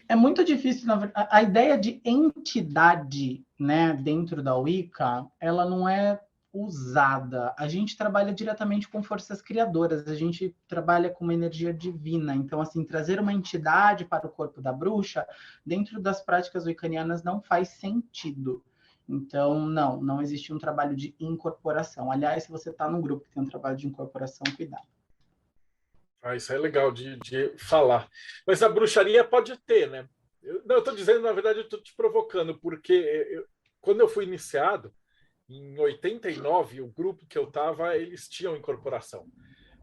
É muito difícil, na verdade. A ideia de entidade, né, dentro da Wicca, ela não é usada. A gente trabalha diretamente com forças criadoras, a gente trabalha com uma energia divina. Então, assim, trazer uma entidade para o corpo da bruxa, dentro das práticas wiccanianas, não faz sentido. Então, não existe um trabalho de incorporação. Aliás, se você está num grupo que tem um trabalho de incorporação, cuidado. Isso é legal de falar. Mas a bruxaria pode ter, né? Eu estou dizendo, na verdade, eu estou te provocando, porque quando eu fui iniciado, em 89, o grupo que eu estava, eles tinham incorporação.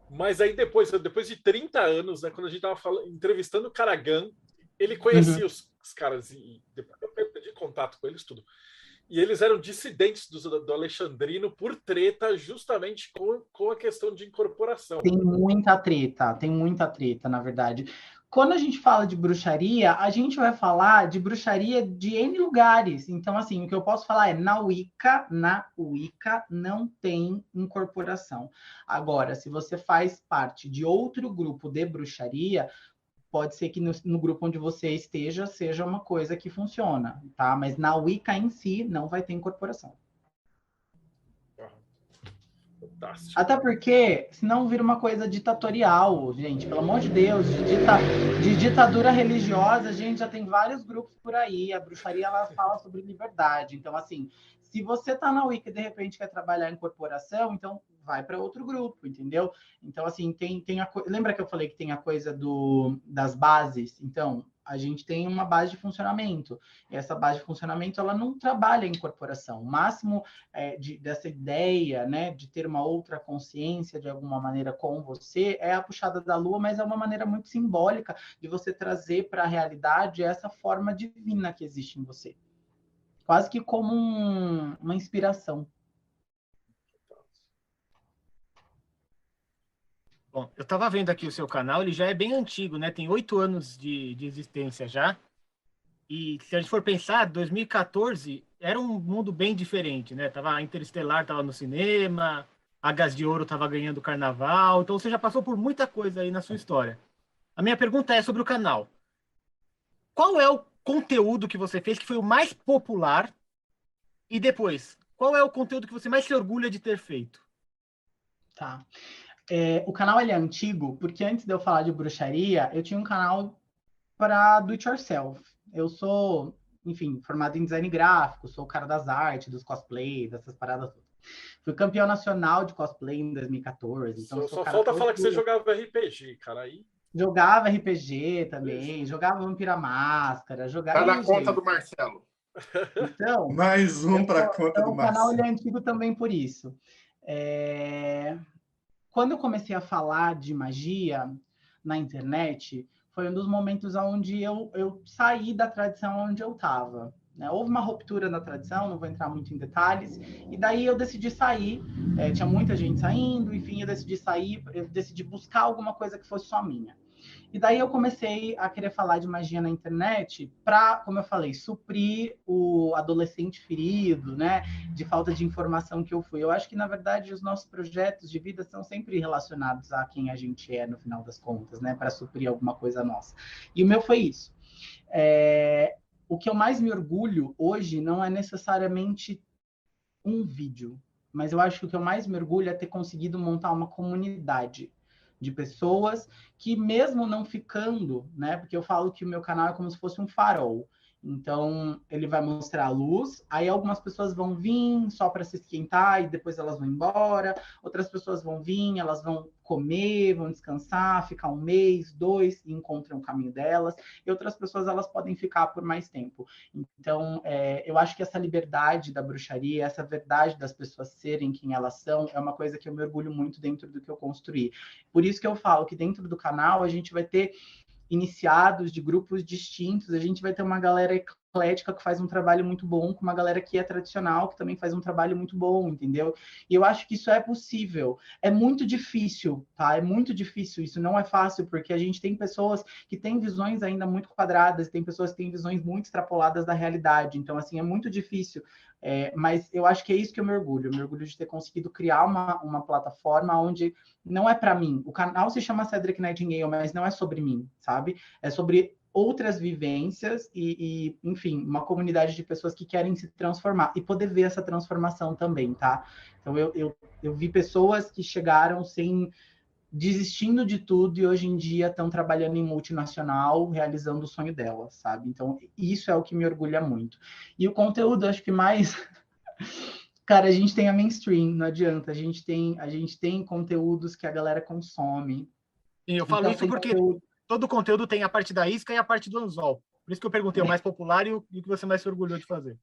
Mas aí depois de 30 anos, né, quando a gente estava entrevistando o Caragan, ele conhecia os caras, e depois eu perdi contato com eles, tudo. E eles eram dissidentes do Alexandrino por treta, justamente com a questão de incorporação. Tem muita treta, na verdade. Quando a gente fala de bruxaria, a gente vai falar de bruxaria de N lugares. Então, assim, o que eu posso falar é, na Wicca não tem incorporação. Agora, se você faz parte de outro grupo de bruxaria, pode ser que no grupo onde você esteja seja uma coisa que funciona, tá? Mas na Wicca em si não vai ter incorporação. Fantástico. Até porque, senão vira uma coisa ditatorial, gente. Pelo amor de Deus, de ditadura religiosa, a gente já tem vários grupos por aí. A bruxaria, ela fala sobre liberdade. Então, assim, se você tá na Wicca e de repente quer trabalhar em corporação, então vai para outro grupo, entendeu? Então, assim, lembra que eu falei que tem a coisa das bases? Então, a gente tem uma base de funcionamento. E essa base de funcionamento, ela não trabalha em corporação. O máximo dessa ideia, né, de ter uma outra consciência de alguma maneira com você é a puxada da lua, mas é uma maneira muito simbólica de você trazer para a realidade essa forma divina que existe em você. Quase que como uma inspiração. Bom, eu estava vendo aqui o seu canal, ele já é bem antigo, né? Tem 8 anos de existência já. E se a gente for pensar, 2014 era um mundo bem diferente, né? Tava Interestelar, tava no cinema, Águias de Ouro tava ganhando o Carnaval, então você já passou por muita coisa aí na sua história. A minha pergunta é sobre o canal. Qual é o conteúdo que você fez que foi o mais popular? E depois, qual é o conteúdo que você mais se orgulha de ter feito? Tá. O canal ele é antigo porque antes de eu falar de bruxaria, eu tinha um canal para do it yourself. Eu sou, enfim, formado em design gráfico, sou o cara das artes, dos cosplays, dessas paradas todas. Fui campeão nacional de cosplay em 2014. Então Só falta falar que você jogava RPG, cara. Aí... Jogava RPG também, jogava Vampira Máscara, jogava... Tá na conta do Marcelo. Então, mais um para a conta do Marcelo. O canal ele é antigo também por isso. Quando eu comecei a falar de magia na internet, foi um dos momentos onde eu saí da tradição onde eu estava. Né? Houve uma ruptura na tradição, não vou entrar muito em detalhes, e daí eu decidi sair, tinha muita gente saindo, enfim, eu decidi sair, eu decidi buscar alguma coisa que fosse só minha. E daí eu comecei a querer falar de magia na internet para, como eu falei, suprir o adolescente ferido, né? De falta de informação que eu fui. Eu acho que, na verdade, os nossos projetos de vida são sempre relacionados a quem a gente é, no final das contas, né? Para suprir alguma coisa nossa. E o meu foi isso. O que eu mais me orgulho hoje não é necessariamente um vídeo, mas eu acho que o que eu mais me orgulho é ter conseguido montar uma comunidade de pessoas que, mesmo não ficando, né? Porque eu falo que o meu canal é como se fosse um farol. Então, ele vai mostrar a luz, aí algumas pessoas vão vir só para se esquentar e depois elas vão embora, outras pessoas vão vir, elas vão comer, vão descansar, ficar 1 mês, 2, e encontram o caminho delas, e outras pessoas elas podem ficar por mais tempo. Então, eu acho que essa liberdade da bruxaria, essa verdade das pessoas serem quem elas são, é uma coisa que eu me orgulho muito dentro do que eu construí. Por isso que eu falo que dentro do canal a gente vai ter iniciados de grupos distintos, a gente vai ter uma galera eclética que faz um trabalho muito bom, com uma galera que é tradicional, que também faz um trabalho muito bom, entendeu? E eu acho que isso é possível. É muito difícil, tá? É muito difícil, isso não é fácil, porque a gente tem pessoas que têm visões ainda muito quadradas, tem pessoas que têm visões muito extrapoladas da realidade, então, assim, é muito difícil. Mas eu acho que é isso que eu me orgulho de ter conseguido criar uma plataforma onde não é para mim. O canal se chama Cedric Nightingale, mas não é sobre mim, sabe? É sobre outras vivências e, enfim, uma comunidade de pessoas que querem se transformar e poder ver essa transformação também, tá? Então, eu vi pessoas que chegaram desistindo de tudo e hoje em dia estão trabalhando em multinacional, realizando o sonho delas, sabe? Então, isso é o que me orgulha muito. E o conteúdo, acho que mais... Cara, a gente tem a mainstream, não adianta. A gente tem conteúdos que a galera consome. E eu falo isso porque todo conteúdo tem a parte da isca e a parte do anzol. Por isso que eu perguntei o mais popular e o que você mais se orgulhou de fazer.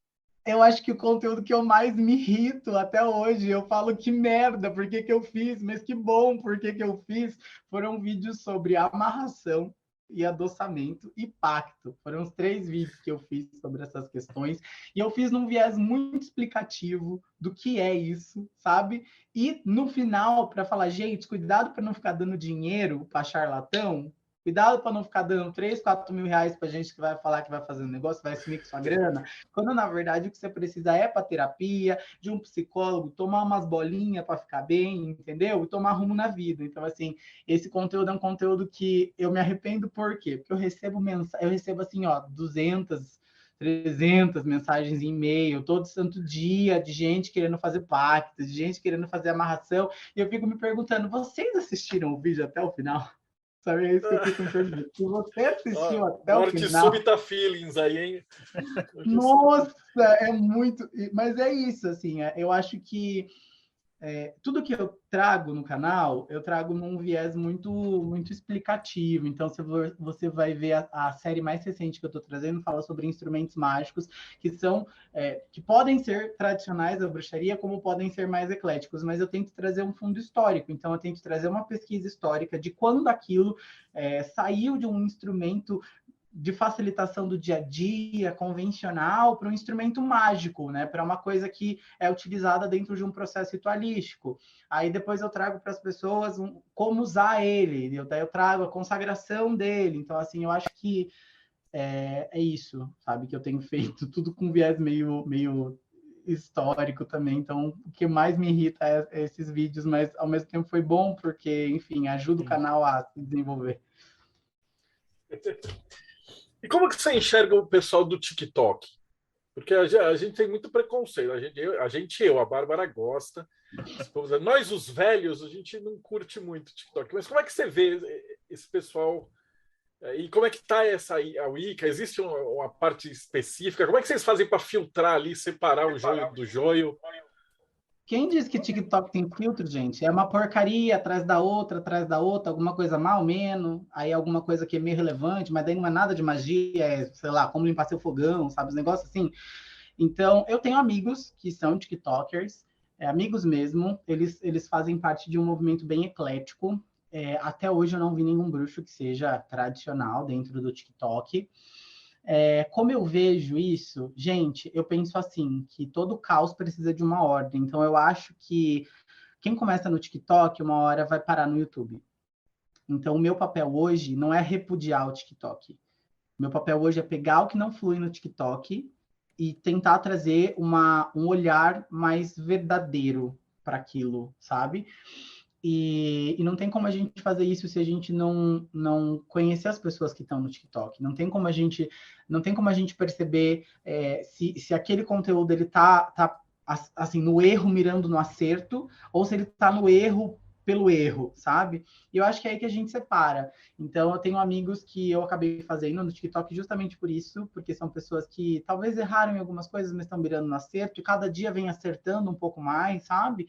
Eu acho que o conteúdo que eu mais me irrito até hoje, eu falo que merda, por que eu fiz? Mas que bom, por que eu fiz? Foram vídeos sobre amarração e adoçamento e pacto. Foram os 3 vídeos que eu fiz sobre essas questões. E eu fiz num viés muito explicativo do que é isso, sabe? E no final, para falar, gente, cuidado para não ficar dando dinheiro para charlatão, cuidado para não ficar dando 3, 4 mil reais para gente que vai falar que vai fazer um negócio, vai sumir com sua grana, quando na verdade o que você precisa é para terapia, de um psicólogo, tomar umas bolinhas para ficar bem, entendeu? E tomar rumo na vida. Então, assim, esse conteúdo é um conteúdo que eu me arrependo, por quê? Porque eu recebo assim, ó, 200, 300 mensagens em e-mail, todo santo dia, de gente querendo fazer pacto, de gente querendo fazer amarração, e eu fico me perguntando, vocês assistiram o vídeo até o final? Sabe, é isso que eu fico me perguntando. Se você assistiu até o final... Súbita feelings aí, hein? Nossa, é muito... Mas é isso, assim, eu acho que tudo que eu trago no canal, eu trago num viés muito, muito explicativo. Então, se você vai ver a série mais recente que eu estou trazendo, fala sobre instrumentos mágicos, que são que podem ser tradicionais da bruxaria, como podem ser mais ecléticos, mas eu tento trazer um fundo histórico. Então, eu tento trazer uma pesquisa histórica de quando aquilo saiu de um instrumento de facilitação do dia a dia, convencional, para um instrumento mágico, né? Para uma coisa que é utilizada dentro de um processo ritualístico. Aí depois eu trago para as pessoas como usar ele, daí eu trago a consagração dele. Então, assim, eu acho que é isso, sabe? Que eu tenho feito tudo com viés meio histórico também. Então, o que mais me irrita é esses vídeos, mas ao mesmo tempo foi bom, porque, enfim, ajuda o canal a se desenvolver. E como que você enxerga o pessoal do TikTok? Porque a gente tem muito preconceito. A Bárbara gosta. Nós, os velhos, a gente não curte muito o TikTok. Mas como é que você vê esse pessoal? E como é que está a Wicca? Existe uma parte específica? Como é que vocês fazem para filtrar ali, separar o joio do joio? Quem diz que TikTok tem filtro, gente? É uma porcaria atrás da outra, alguma coisa mal menos, aí alguma coisa que é meio relevante, mas daí não é nada de magia, é, sei lá, como limpar seu fogão, sabe? Os negócios assim. Então, eu tenho amigos que são TikTokers, amigos mesmo, eles fazem parte de um movimento bem eclético. Até hoje eu não vi nenhum bruxo que seja tradicional dentro do TikTok. Como eu vejo isso, gente, eu penso assim, que todo caos precisa de uma ordem. Então, eu acho que quem começa no TikTok, uma hora vai parar no YouTube. Então, o meu papel hoje não é repudiar o TikTok. O meu papel hoje é pegar o que não flui no TikTok e tentar trazer um olhar mais verdadeiro para aquilo, sabe? E não tem como a gente fazer isso se a gente não conhecer as pessoas que estão no TikTok. Não tem como a gente perceber se aquele conteúdo ele tá assim no erro mirando no acerto ou se ele está no erro pelo erro, sabe? E eu acho que é aí que a gente separa. Então, eu tenho amigos que eu acabei fazendo no TikTok justamente por isso, porque são pessoas que talvez erraram em algumas coisas, mas estão mirando no acerto, e cada dia vem acertando um pouco mais, sabe?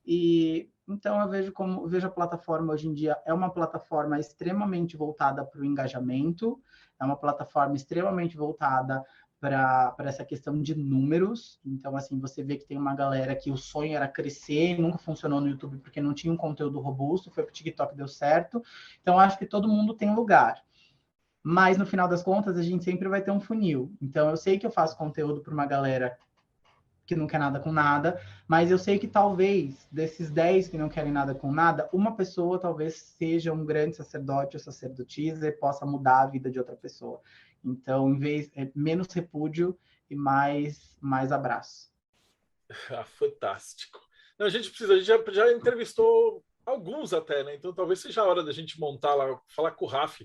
E então eu vejo a plataforma hoje em dia é uma plataforma extremamente voltada para o engajamento, é uma plataforma extremamente voltada para essa questão de números. Então, assim, você vê que tem uma galera que o sonho era crescer, nunca funcionou no YouTube porque não tinha um conteúdo robusto, foi para o TikTok, deu certo. Então, acho que todo mundo tem lugar. Mas, no final das contas, a gente sempre vai ter um funil. Então, eu sei que eu faço conteúdo para uma galera que não quer nada com nada, mas eu sei que talvez, desses 10 que não querem nada com nada, uma pessoa talvez seja um grande sacerdote ou sacerdotisa e possa mudar a vida de outra pessoa. Então, menos repúdio e mais abraço. Fantástico. Não, a gente já entrevistou alguns até, né? Então talvez seja a hora da gente montar lá, falar com o Raf,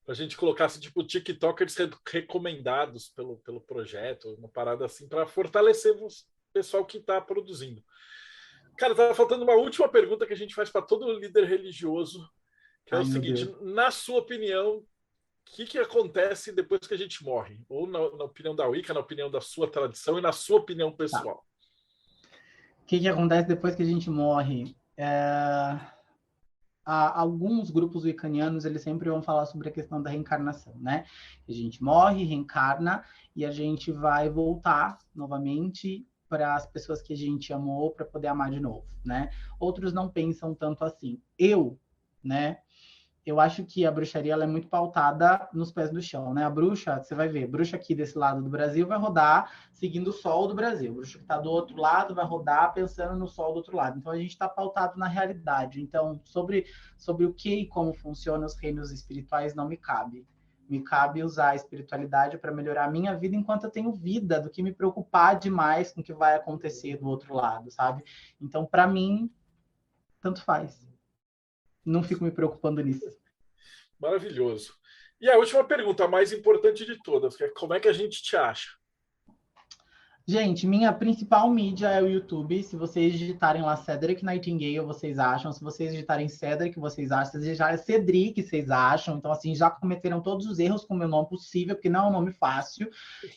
para a gente colocar assim, tipo, TikTokers recomendados pelo projeto, uma parada assim, para fortalecer o pessoal que está produzindo. Cara, estava faltando uma última pergunta que a gente faz para todo líder religioso, que é o seguinte: na sua opinião, o que acontece depois que a gente morre? Ou na opinião da Wicca, na opinião da sua tradição e na sua opinião pessoal? O que acontece depois que a gente morre? Alguns grupos wiccanianos, eles sempre vão falar sobre a questão da reencarnação, né? A gente morre, reencarna e a gente vai voltar novamente para as pessoas que a gente amou para poder amar de novo, né? Outros não pensam tanto assim. Eu acho que a bruxaria ela é muito pautada nos pés do chão, né? A bruxa, você vai ver, a bruxa aqui desse lado do Brasil vai rodar seguindo o sol do Brasil. A bruxa que está do outro lado vai rodar pensando no sol do outro lado. Então, a gente está pautado na realidade. Então, sobre o que e como funcionam os reinos espirituais não me cabe. Me cabe usar a espiritualidade para melhorar a minha vida enquanto eu tenho vida, do que me preocupar demais com o que vai acontecer do outro lado, sabe? Então, para mim, tanto faz. Não fico me preocupando nisso. Maravilhoso. E a última pergunta, a mais importante de todas, que é como é que a gente te acha? Gente, minha principal mídia é o YouTube. Se vocês digitarem lá Cedric Nightingale, vocês acham. Se vocês digitarem Cedric, vocês acham. Se vocês digitarem Cedric, vocês acham. Então, assim, já cometeram todos os erros com o meu nome possível, porque não é um nome fácil.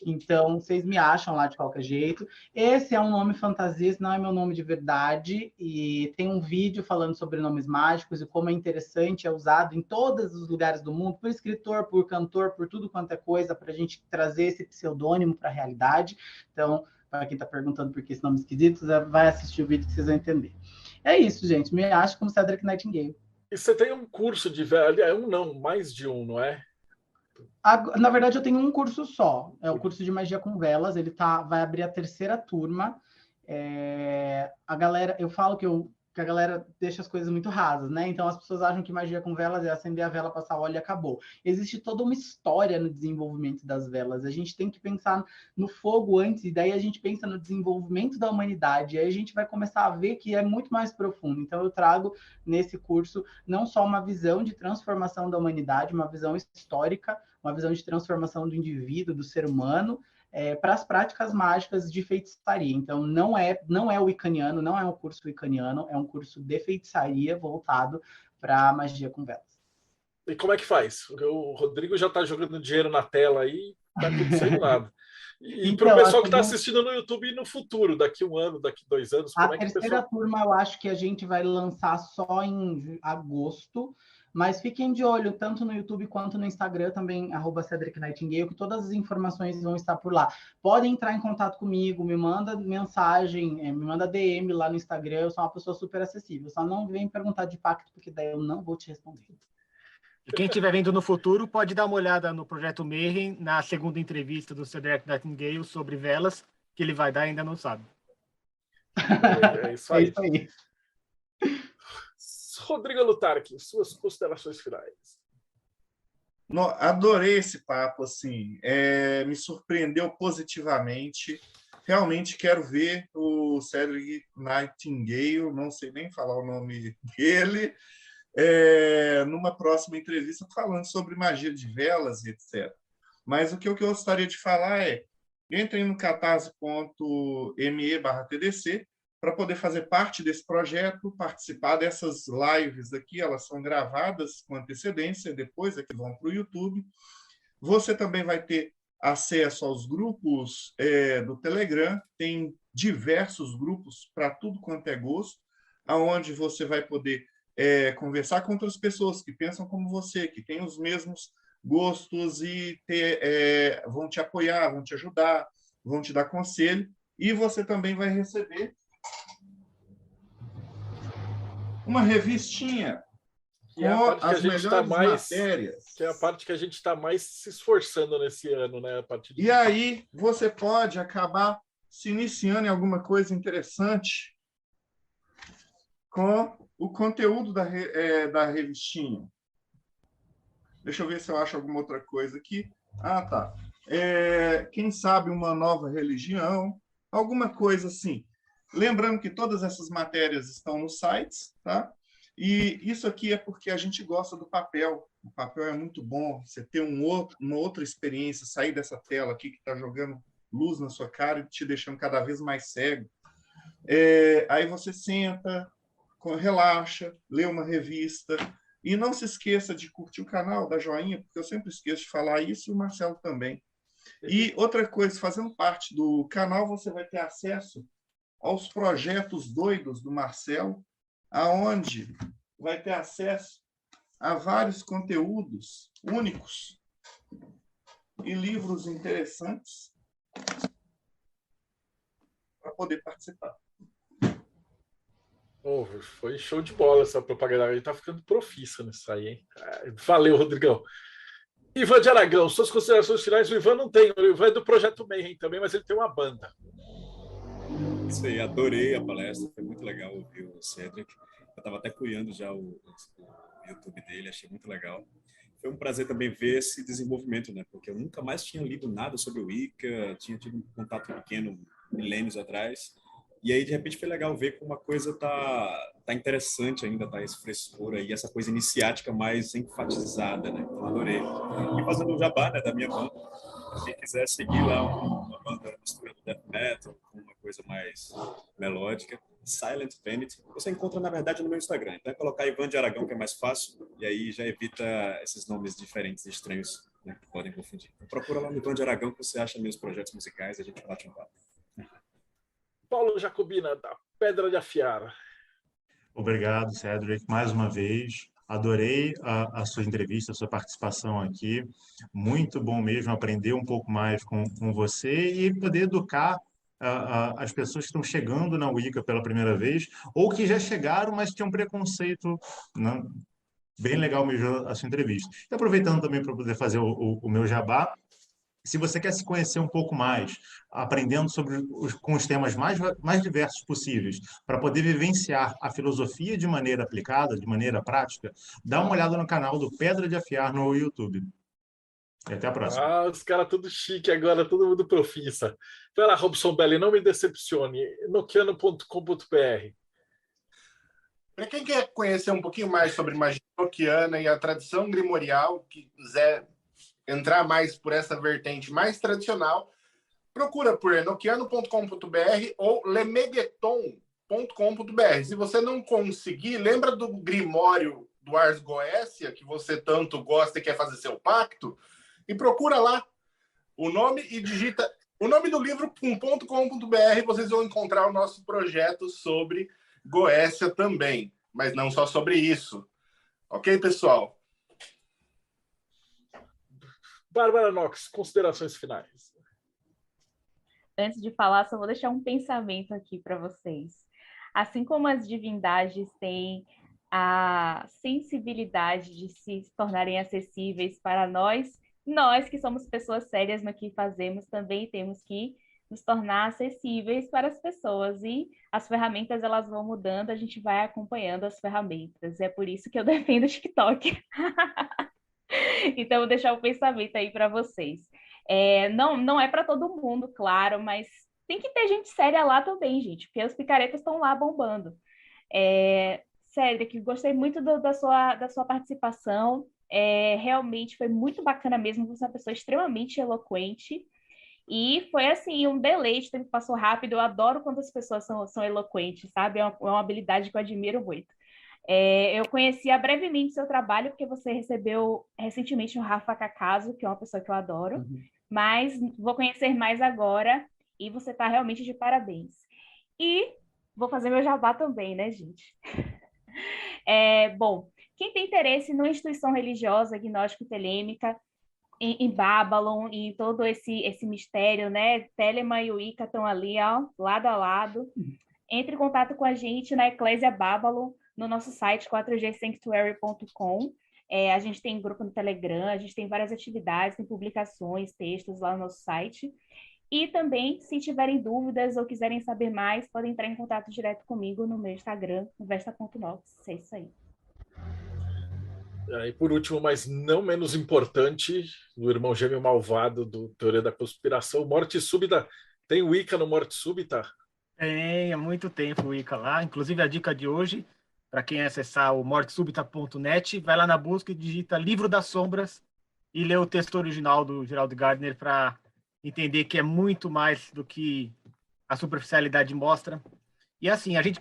Então, vocês me acham lá de qualquer jeito. Esse é um nome fantasia, esse não é meu nome de verdade. E tem um vídeo falando sobre nomes mágicos e como é interessante, é usado em todos os lugares do mundo, por escritor, por cantor, por tudo quanto é coisa, para a gente trazer esse pseudônimo para a realidade. Então, para quem está perguntando por que esse nome esquisito, vai assistir o vídeo que vocês vão entender. É isso, gente. Me acho como Cedric Nightingale. E você tem um curso de mais de um, não é? Na verdade, eu tenho um curso só. É o curso de magia com velas. Ele vai abrir a 3ª turma. A galera, eu falo que a galera deixa as coisas muito rasas, né? Então as pessoas acham que magia com velas é acender a vela, passar óleo e acabou. Existe toda uma história no desenvolvimento das velas. A gente tem que pensar no fogo antes, e daí a gente pensa no desenvolvimento da humanidade. E aí a gente vai começar a ver que é muito mais profundo. Então eu trago nesse curso não só uma visão de transformação da humanidade, uma visão histórica, uma visão de transformação do indivíduo, do ser humano, para as práticas mágicas de feitiçaria. Então, não é wiccaniano, não é um curso wiccaniano, é um curso de feitiçaria voltado para magia com velas. E como é que faz? O Rodrigo já está jogando dinheiro na tela aí, não está acontecendo nada. E Então, para o pessoal que está assistindo no YouTube no futuro, daqui 1 ano, daqui 2 anos, como é que o pessoal... A 3ª turma eu acho que a gente vai lançar só em agosto, mas fiquem de olho, tanto no YouTube quanto no Instagram, também, @CedricNightingale, que todas as informações vão estar por lá. Podem entrar em contato comigo, me manda mensagem, me manda DM lá no Instagram, eu sou uma pessoa super acessível. Só não vem perguntar de pacto, porque daí eu não vou te responder. E quem estiver vendo no futuro pode dar uma olhada no Projeto Mayhem, na 2ª entrevista do Cedric Nightingale sobre velas, que ele vai dar e ainda não sabe. É isso aí. É isso aí. Rodrigo Lutarque, suas considerações finais. Adorei esse papo, assim, me surpreendeu positivamente. Realmente quero ver o Cedric Nightingale, não sei nem falar o nome dele, numa próxima entrevista falando sobre magia de velas e etc. Mas o que eu gostaria de falar entrem no catarse.me/TDC para poder fazer parte desse projeto, participar dessas lives aqui. Elas são gravadas com antecedência, depois é que vão para o YouTube. Você também vai ter acesso aos grupos do Telegram, tem diversos grupos para tudo quanto é gosto, onde você vai poder conversar com outras pessoas que pensam como você, que têm os mesmos gostos e vão te apoiar, vão te ajudar, vão te dar conselho, e você também vai receber uma revistinha que é a parte que a gente está mais matérias. Que é a parte que a gente está mais se esforçando nesse ano, né? E aí você pode acabar se iniciando em alguma coisa interessante com o conteúdo da revistinha. Deixa eu ver se eu acho alguma outra coisa aqui. Ah, tá. Quem sabe uma nova religião, alguma coisa assim. Lembrando que todas essas matérias estão nos sites, tá? E isso aqui é porque a gente gosta do papel. O papel é muito bom. Você ter uma outra experiência, sair dessa tela aqui que está jogando luz na sua cara e te deixando cada vez mais cego. Aí você senta, relaxa, lê uma revista. E não se esqueça de curtir o canal, dar joinha, porque eu sempre esqueço de falar isso e o Marcelo também. E outra coisa, fazendo parte do canal, você vai ter acesso aos projetos doidos do Marcelo, aonde vai ter acesso a vários conteúdos únicos e livros interessantes para poder participar. Foi show de bola essa propaganda. Ele está ficando profissa nisso aí, hein? Valeu, Rodrigão. Ivan de Aragão, suas considerações finais. O Ivan não tem, o Ivan é do Projeto Mayhem também, mas ele tem uma banda. Isso aí, adorei a palestra, foi muito legal ouvir o Cedric. Eu estava até curiando já o YouTube dele, achei muito legal. Foi um prazer também ver esse desenvolvimento, né? Porque eu nunca mais tinha lido nada sobre o Wicca, tinha tido um contato pequeno milênios atrás. E aí, de repente, foi legal ver como a coisa tá interessante ainda, tá esse frescor aí, essa coisa iniciática mais enfatizada, né? Então, adorei. E fazendo um jabá, né, da minha banda. Quem quiser seguir lá uma banda mistura do death metal, com uma coisa mais melódica, Silent Vanity, você encontra, na verdade, no meu Instagram. Então, é colocar Ivan de Aragão, que é mais fácil, e aí já evita esses nomes diferentes e estranhos, né, que podem confundir. Então, procura lá no Ivan de Aragão, que você acha meus projetos musicais e a gente bate um papo. Paulo Jacobina, da Pedra de Afiar. Obrigado, Cedric, mais uma vez. Adorei a sua entrevista, a sua participação aqui. Muito bom mesmo aprender um pouco mais com você e poder educar as pessoas que estão chegando na Wicca pela primeira vez ou que já chegaram, mas tinham preconceito, né, bem legal mesmo a sua entrevista. E aproveitando também para poder fazer o meu jabá, se você quer se conhecer um pouco mais, aprendendo com os temas mais diversos possíveis, para poder vivenciar a filosofia de maneira aplicada, de maneira prática, dá uma olhada no canal do Pedra de Afiar no YouTube. E até a próxima. Ah, os caras tudo chique agora, todo mundo profissa. Vai lá, Robson Belli, não me decepcione. Nokiano.com.br. Para quem quer conhecer um pouquinho mais sobre magia noquiana e a tradição grimorial, que quiser entrar mais por essa vertente mais tradicional, procura por enoquiano.com.br ou lemegeton.com.br. Se você não conseguir, lembra do Grimório do Ars Goécia, que você tanto gosta e quer fazer seu pacto, e procura lá o nome e digita o nome do livro .com.br, vocês vão encontrar o nosso projeto sobre Goécia também, mas não só sobre isso. Ok, pessoal? Bárbara Knox, considerações finais. Antes de falar, só vou deixar um pensamento aqui para vocês. Assim como as divindades têm a sensibilidade de se tornarem acessíveis para nós que somos pessoas sérias no que fazemos, também temos que nos tornar acessíveis para as pessoas. E as ferramentas, elas vão mudando, a gente vai acompanhando as ferramentas. É por isso que eu defendo o TikTok. Então, vou deixar o pensamento aí para vocês. Não é para todo mundo, claro, mas tem que ter gente séria lá também, gente, porque os picaretas estão lá bombando. Cédric, gostei muito da sua participação. Realmente foi muito bacana mesmo, você é uma pessoa extremamente eloquente. E foi, assim, um deleite, o tempo passou rápido. Eu adoro quando as pessoas são eloquentes, sabe? É uma habilidade que eu admiro muito. Eu conhecia brevemente seu trabalho, porque você recebeu recentemente o Rafa Cacaso, que é uma pessoa que eu adoro, mas vou conhecer mais agora, e você está realmente de parabéns. E vou fazer meu jabá também, né, gente? Bom, quem tem interesse numa instituição religiosa, gnóstico-telêmica, em Babylon, em todo esse mistério, né? Telemann e Wicca estão ali, ó, lado a lado. Entre em contato com a gente na Eclésia Babylon, no nosso site 4gsanctuary.com. A gente tem grupo no Telegram, a gente tem várias atividades, tem publicações, textos lá no nosso site. E também, se tiverem dúvidas ou quiserem saber mais, podem entrar em contato direto comigo no meu Instagram, vesta.nox. É isso aí. E por último, mas não menos importante, o irmão gêmeo malvado do Teoria da Conspiração, Morte Súbita. Tem Wicca no Morte Súbita? Tem, há muito tempo o Wicca lá. Inclusive, a dica de hoje, para quem acessar o mortesubita.net, vai lá na busca e digita Livro das Sombras e lê o texto original do Gerald Gardner para entender que é muito mais do que a superficialidade mostra. E assim, a gente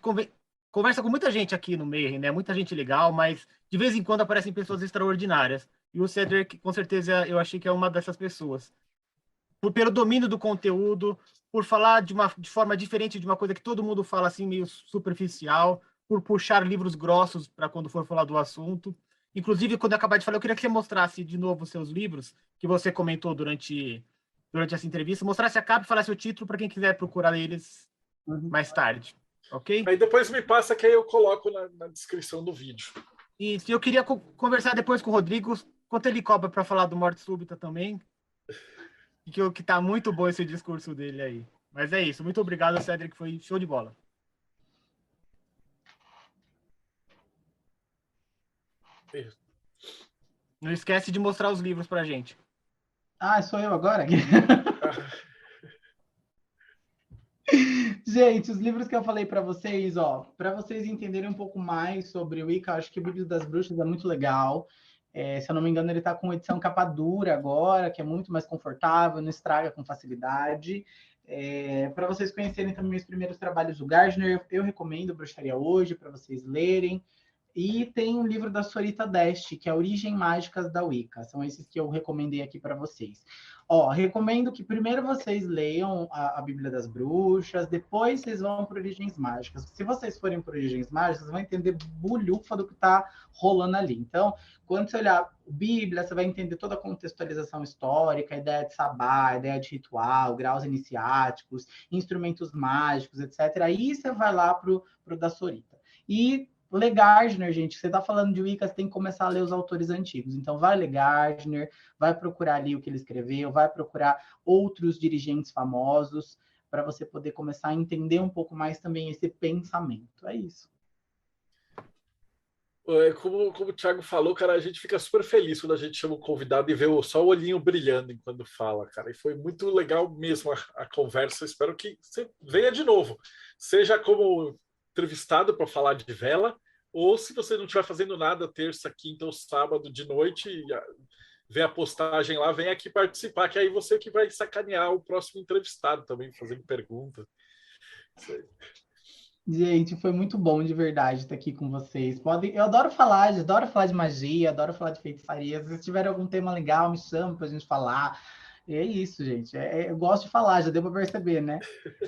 conversa com muita gente aqui no Mayhem, né? Muita gente legal, mas de vez em quando aparecem pessoas extraordinárias. E o Cedric, com certeza, eu achei que é uma dessas pessoas. Pelo domínio do conteúdo, por falar de forma diferente de uma coisa que todo mundo fala assim, meio superficial, por puxar livros grossos para quando for falar do assunto. Inclusive, quando eu acabar de falar, eu queria que você mostrasse de novo os seus livros, que você comentou durante essa entrevista, mostrasse a capa e falasse o título para quem quiser procurar eles mais tarde. Ok? Aí depois me passa que aí eu coloco na descrição do vídeo. E eu queria conversar depois com o Rodrigo, quanto ele cobra para falar do Morte Súbita também, que tá muito bom esse discurso dele aí. Mas é isso. Muito obrigado, Cedric. Foi show de bola. Não esquece de mostrar os livros pra gente. Ah, sou eu agora? Gente, os livros que eu falei para vocês, ó, para vocês entenderem um pouco mais sobre o Wicca, acho que o Bíblia das Bruxas é muito legal. Se eu não me engano, ele está com edição capa dura agora, que é muito mais confortável, não estraga com facilidade. Para vocês conhecerem também os primeiros trabalhos do Gardner, eu recomendo Bruxaria Hoje, para vocês lerem. E tem um livro da Sorita Deste, que é Origens Mágicas da Wicca. São esses que eu recomendei aqui para vocês. Ó, recomendo que primeiro vocês leiam a Bíblia das Bruxas, depois vocês vão para Origens Mágicas. Se vocês forem para Origens Mágicas, vocês vão entender bulhufa do que está rolando ali. Então, quando você olhar a Bíblia, você vai entender toda a contextualização histórica, a ideia de sabá, a ideia de ritual, graus iniciáticos, instrumentos mágicos, etc. Aí você vai lá para o da Sorita. E ler Gardner, gente. Você está falando de Wicca, você tem que começar a ler os autores antigos. Então, vai ler Gardner, vai procurar ali o que ele escreveu, vai procurar outros dirigentes famosos, para você poder começar a entender um pouco mais também esse pensamento. É isso. Como o Thiago falou, cara, a gente fica super feliz quando a gente chama o convidado e vê só o olhinho brilhando enquanto fala, cara. E foi muito legal mesmo a conversa. Espero que você venha de novo, seja como entrevistado para falar de vela, ou se você não estiver fazendo nada, terça, quinta ou sábado de noite, vê a postagem lá, vem aqui participar, que aí você que vai sacanear o próximo entrevistado também, fazendo perguntas. Isso aí. Gente, foi muito bom de verdade estar aqui com vocês. Eu adoro falar de magia, adoro falar de feitiçaria. Se vocês tiverem algum tema legal, me chama para a gente falar. E é isso, gente. Eu gosto de falar, já deu para perceber, né?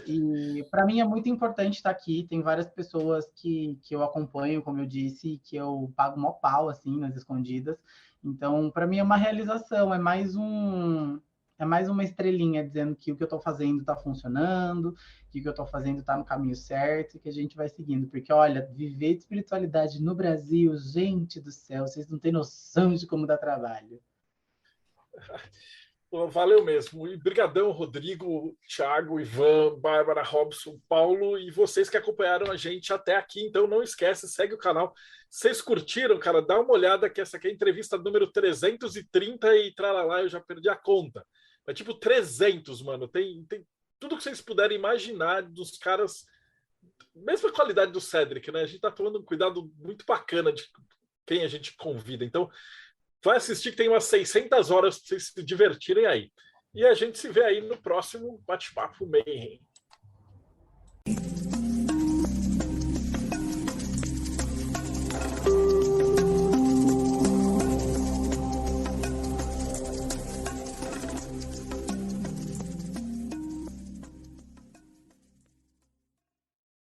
E para mim é muito importante estar aqui. Tem várias pessoas que eu acompanho, como eu disse, que eu pago mó pau, assim, nas escondidas. Então, para mim é uma realização, é mais uma estrelinha dizendo que o que eu estou fazendo está funcionando, que o que eu estou fazendo está no caminho certo e que a gente vai seguindo. Porque, olha, viver de espiritualidade no Brasil, gente do céu, vocês não têm noção de como dá trabalho. Valeu mesmo. E brigadão, Rodrigo, Thiago, Ivan, Bárbara, Robson, Paulo e vocês que acompanharam a gente até aqui. Então não esquece, segue o canal. Vocês curtiram, cara? Dá uma olhada que essa aqui é a entrevista número 330 e tralalá, eu já perdi a conta. É tipo 300, mano. Tem tudo que vocês puderem imaginar dos caras. Mesma qualidade do Cedric, né? A gente tá tomando um cuidado muito bacana de quem a gente convida. Então, vai assistir que tem umas 600 horas para vocês se divertirem aí. E a gente se vê aí no próximo Bate-Papo Mayhem.